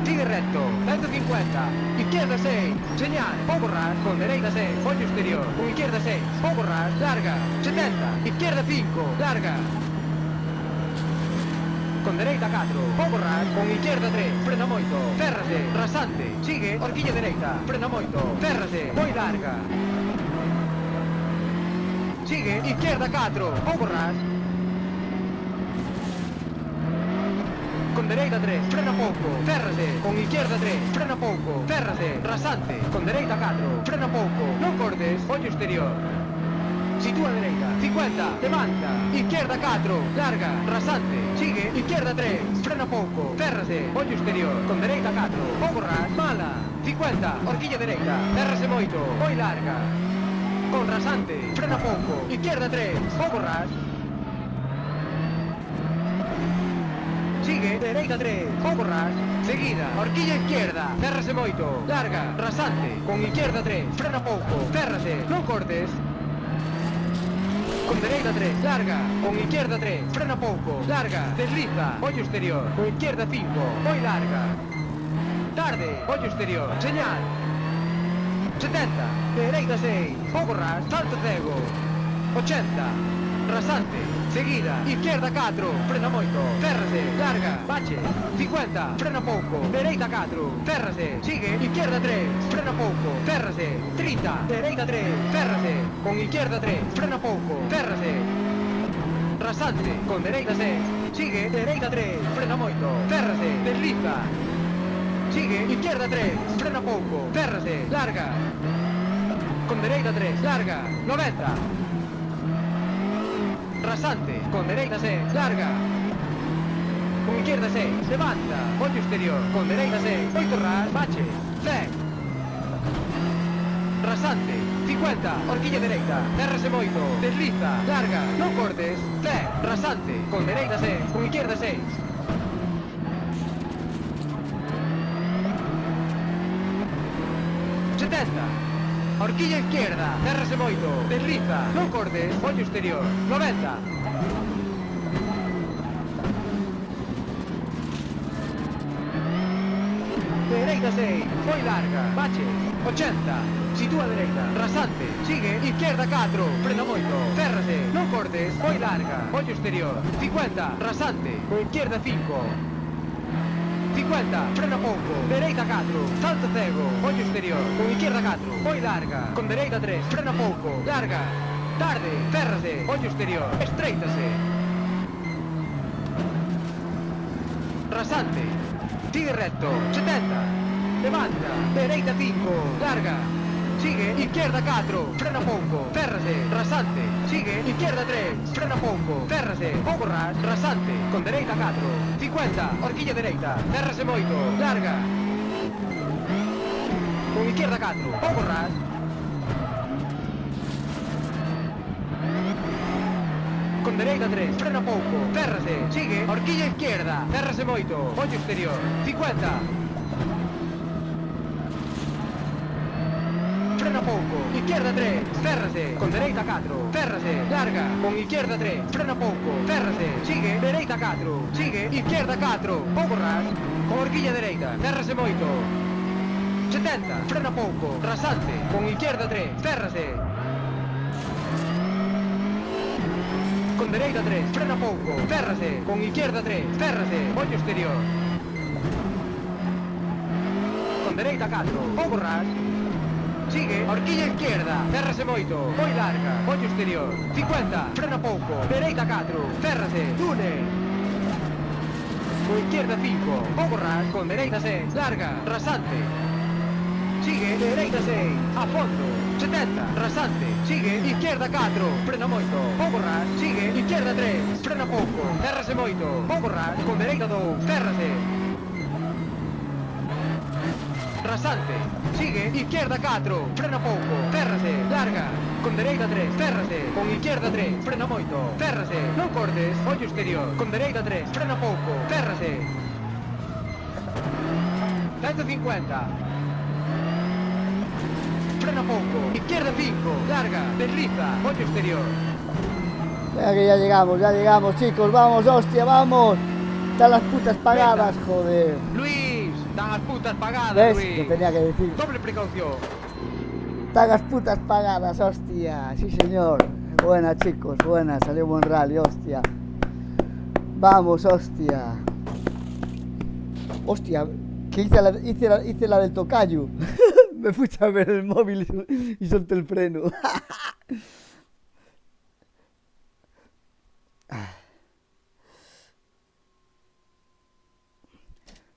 Sigue recto, 150, izquierda 6, señal, pouco ras, con dereita 6, follo exterior, con izquierda 6, pouco ras, larga, 70, izquierda 5, larga. Con dereita 4, pouco ras, con izquierda 3, frena moito, férrase, rasante, sigue, horquilla dereita, frena moito, férrase, moi larga. Sigue, izquierda 4, pouco ras. Con dereita 3, frena pouco, férrase, con izquierda 3, frena pouco, férrase, rasante, con dereita 4, frena pouco, non cortes, ollo exterior. Sitúa dereita, 50, levanta, izquierda 4, larga, rasante, sigue, izquierda 3, frena pouco, férrase, ollo exterior, con dereita 4, pouco ras, mala, 50, horquilla dereita, férrase moito, moi larga, con rasante, frena pouco, izquierda 3, pouco ras, sigue, dereita 3, pouco ras, seguida, horquilla izquierda, férrase moito, larga, rasante, con izquierda 3, frena pouco, férrase, non cortes. Con dereita 3, larga, con izquierda 3, frena pouco, larga, desliza, ollo exterior, con izquierda 5, moi larga. Tarde, ollo exterior, señal. 70, dereita 6, pouco ras, salto cego. 80, rasante, seguida, izquierda 4, frena moito, férrase, larga, bache. 50, frena pouco, dereita 4, férrase, sigue, izquierda 3, frena pouco, férrase. 30, dereita 3, férrase, con izquierda 3, frena pouco, férrase. Rasante, con dereita 6, sigue, dereita 3, frena moito, férrase, desliza. Sigue, izquierda 3, frena pouco, férrase, larga. Con dereita 3, larga, 90. Rasante, con dereita 6, larga. Con izquierda 6, levanta, ollo exterior, con dereita 6, 8 ras, bache, 100. Rasante, 50, horquilla dereita, férrase moito, desliza, larga, non cortes, 100, rasante, con dereita 6, con izquierda 6. Horquilla izquierda, férrase moito, desliza, non cortes, ollo exterior, 90. Dereita 6, moi larga, bache, 80. Sitúa dereita, rasante, sigue, izquierda 4, frena moito, férrase, non cortes, moi larga, ollo exterior, 50, rasante, con izquierda 5. 50, frena pouco, dereita 4, salto cego, ollo exterior, con izquierda 4, moi larga, con dereita 3, frena pouco, larga, tarde, férrase, ollo exterior, estreitase. Rasante, sigue recto, 70, levanta, dereita 5, larga, sigue, izquierda 4, frena pouco, férrase, rasante, sigue, izquierda 3, frena pouco, férrase, pouco ras, rasante, con dereita 4, 50, horquilla dereita, férrase moito, larga, con izquierda 4, pouco ras, con dereita 3, frena pouco, férrase, sigue, horquilla izquierda, férrase moito, ollo exterior, 50, frena pouco, izquierda 3, férrase, con dereita 4, férrase, larga, con izquierda 3, frena pouco, férrase, sigue, dereita 4, sigue, izquierda 4, pouco ras, con horquilla dereita, férrase moito, 70, frena pouco, rasante, con izquierda 3, férrase, con dereita 3, frena pouco, férrase, con izquierda 3, férrase, ollo exterior, con dereita 4, pouco ras, sigue, horquilla izquierda, férrase moito, moi larga, ollo exterior, 50, frena pouco, dereita 4, férrase, túnel. Con izquierda 5, pouco ras, con dereita 6, larga, rasante. Sigue, dereita 6, a fondo, 70, rasante, sigue, izquierda 4, frena moito, pouco pouco, cérrase moito, pouco ras, con dereita 2, cérrase. Rasante, sigue, izquierda 4, frena pouco, cérrase, larga, con dereita 3, cérrase, con izquierda 3, frena moito, cérrase, non cortes, ollo exterior, con dereita 3, frena pouco, cérrase. 150. Frena pouco, izquierda 5, larga, desliza, ollo exterior. Venga que ya llegamos, chicos, vamos, hostia, vamos. Están las putas pagadas, Venga. joder. Luis, dan as putas pagadas, ¿Ves? Luis. Lo tenía que decir. Doble precaución. Están las putas pagadas, hostia. Sí, señor. Buena, chicos, buena. Salió buen rally, hostia. Vamos, hostia. Hostia, que hice la del tocayo. Me fui a ver el móvil y solté el freno.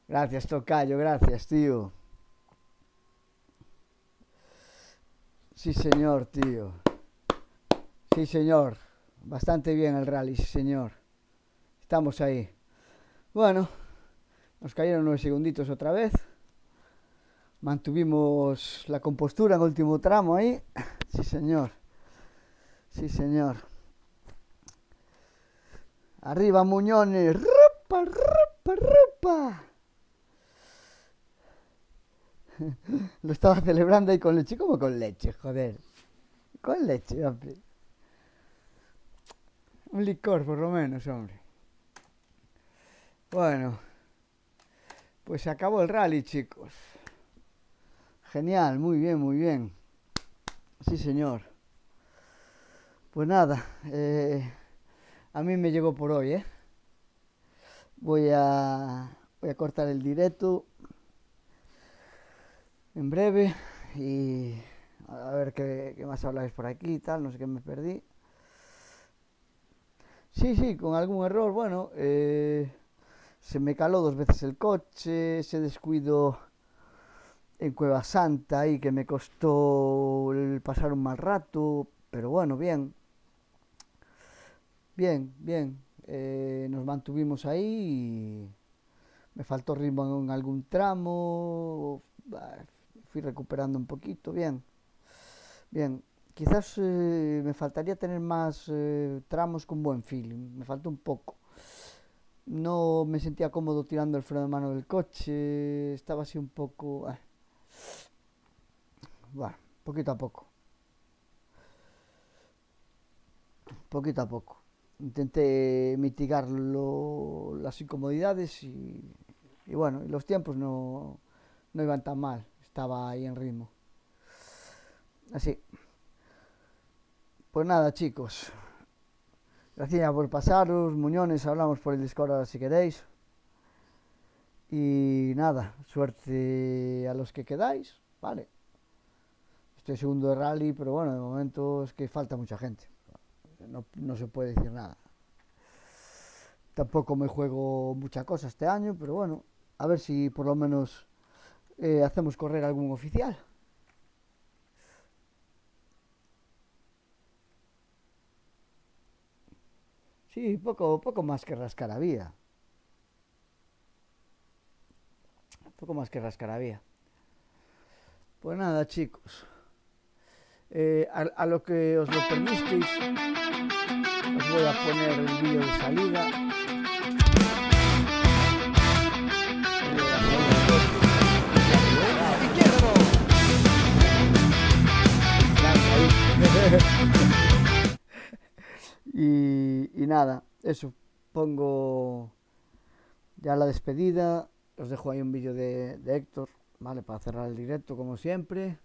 Gracias, tocayo, gracias, tío. Sí, señor, tío. Sí, señor. Bastante bien el rally, sí, señor. Estamos ahí. Bueno, nos cayeron 9 segunditos otra vez. Mantuvimos la compostura en el último tramo ahí. Sí, señor. Sí, señor. Arriba, Muñones. ¡Rupa, rupa, rupa! Lo estaba celebrando ahí con leche. ¿Cómo con leche, joder? Con leche, hombre. Un licor, por lo menos, hombre. Bueno. Pues se acabó el rally, chicos. Genial, muy bien, muy bien. Sí, señor. Pues nada, a mí me llegó por hoy, voy a cortar el directo en breve y a ver qué más habláis por aquí y tal, no sé qué me perdí. Sí, con algún error, bueno, se me caló 2 veces el coche, se descuidó en Cueva Santa y que me costó el pasar un mal rato, pero bueno, bien, nos mantuvimos ahí y me faltó ritmo en algún tramo, fui recuperando un poquito, bien, quizás me faltaría tener más tramos con buen feeling, me faltó un poco. No me sentía cómodo tirando el freno de mano del coche, estaba así un poco... Bueno, poquito a poco. Intenté mitigar las incomodidades y bueno, y los tiempos no iban tan mal, estaba ahí en ritmo. Así. Pues nada, chicos. Gracias por pasaros, Muñones, hablamos por el Discord ahora si queréis. Y nada, suerte a los que quedáis, vale. Estoy segundo de rally, pero bueno, de momento es que falta mucha gente. No se puede decir nada. Tampoco me juego mucha cosa este año, pero bueno, a ver si por lo menos hacemos correr algún oficial. Sí, poco más que rascar había. Poco más que rascar había. Pues nada, chicos. A lo que os lo permisteis, os voy a poner el vídeo de salida. Y nada, eso, pongo ya la despedida, os dejo ahí un vídeo de Héctor, ¿vale? Para cerrar el directo como siempre,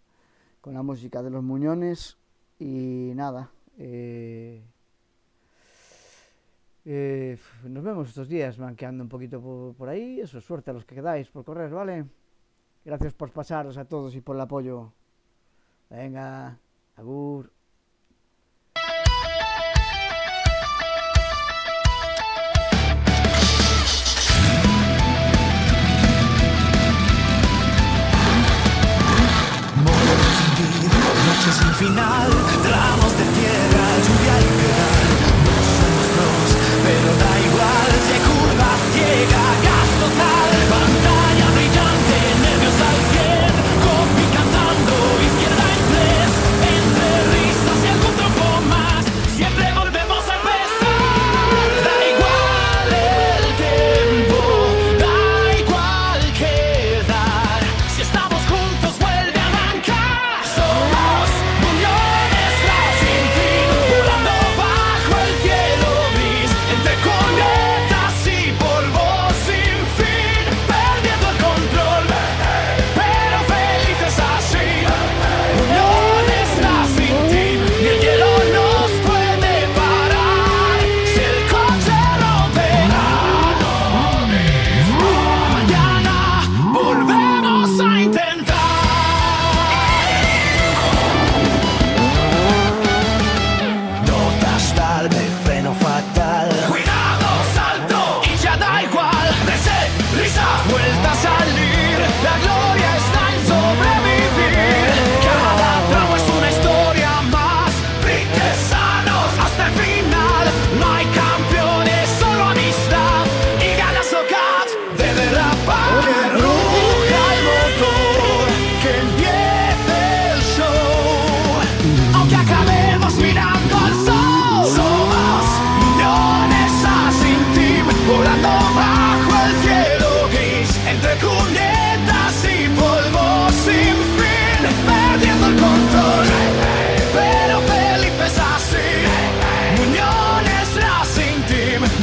con la música de los Muñones y nada, nos vemos estos días manqueando un poquito por ahí, eso, suerte a los que quedáis por correr, ¿vale? Gracias por pasaros a todos y por el apoyo. Venga, agur. Noches sin final, tramos de tierra, lluvia y pedal. No somos dos, pero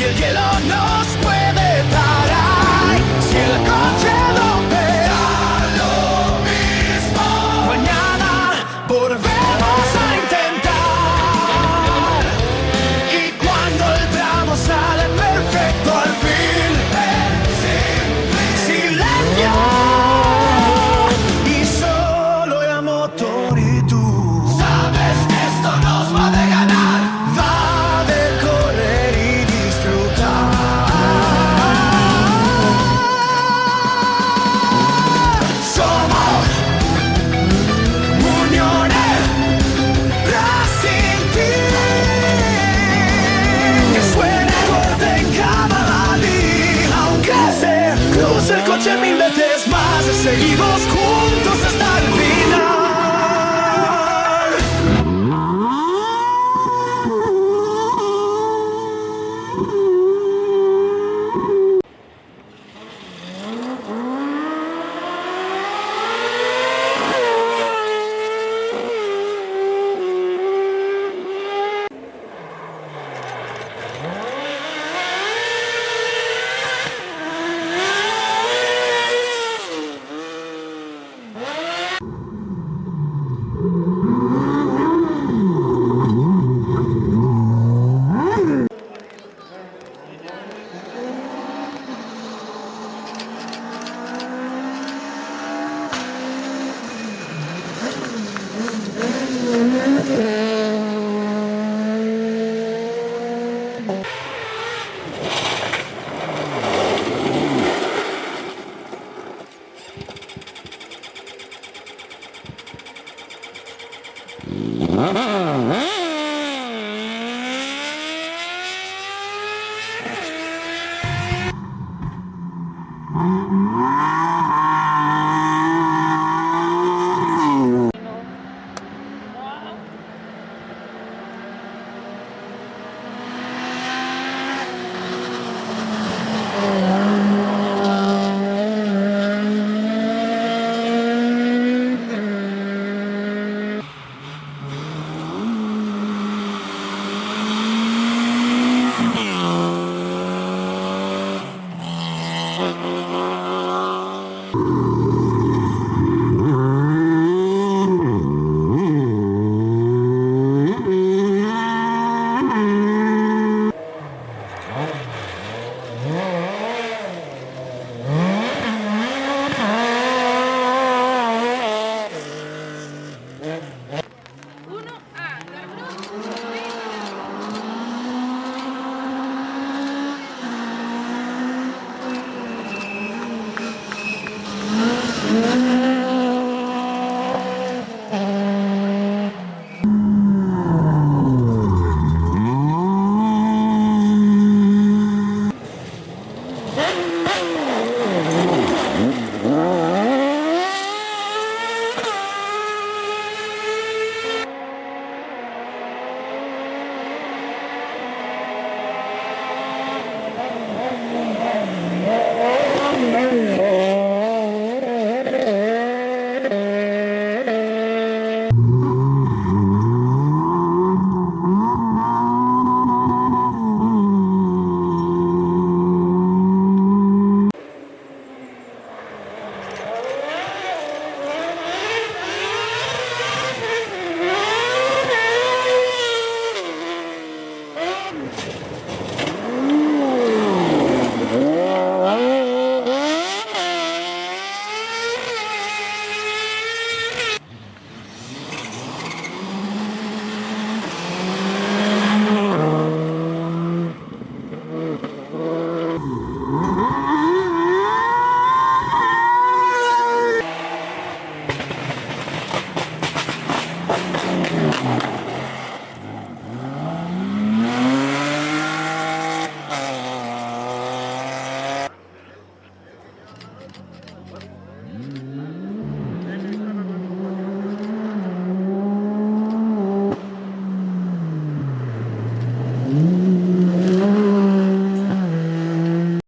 y el hielo nos puede parar. Si el coche no te da lo mismo, mañana volvemos a intentar. Y cuando el tramo sale perfecto al fin, silencio y solo el motor y tú. Sabes que esto nos va de ganar, va de correr y disfrutar. Somos Uniones Racing Team, que suene fuerte en cada rally, aunque se cruce el coche 1000 veces más, seguimos juntos hasta el final.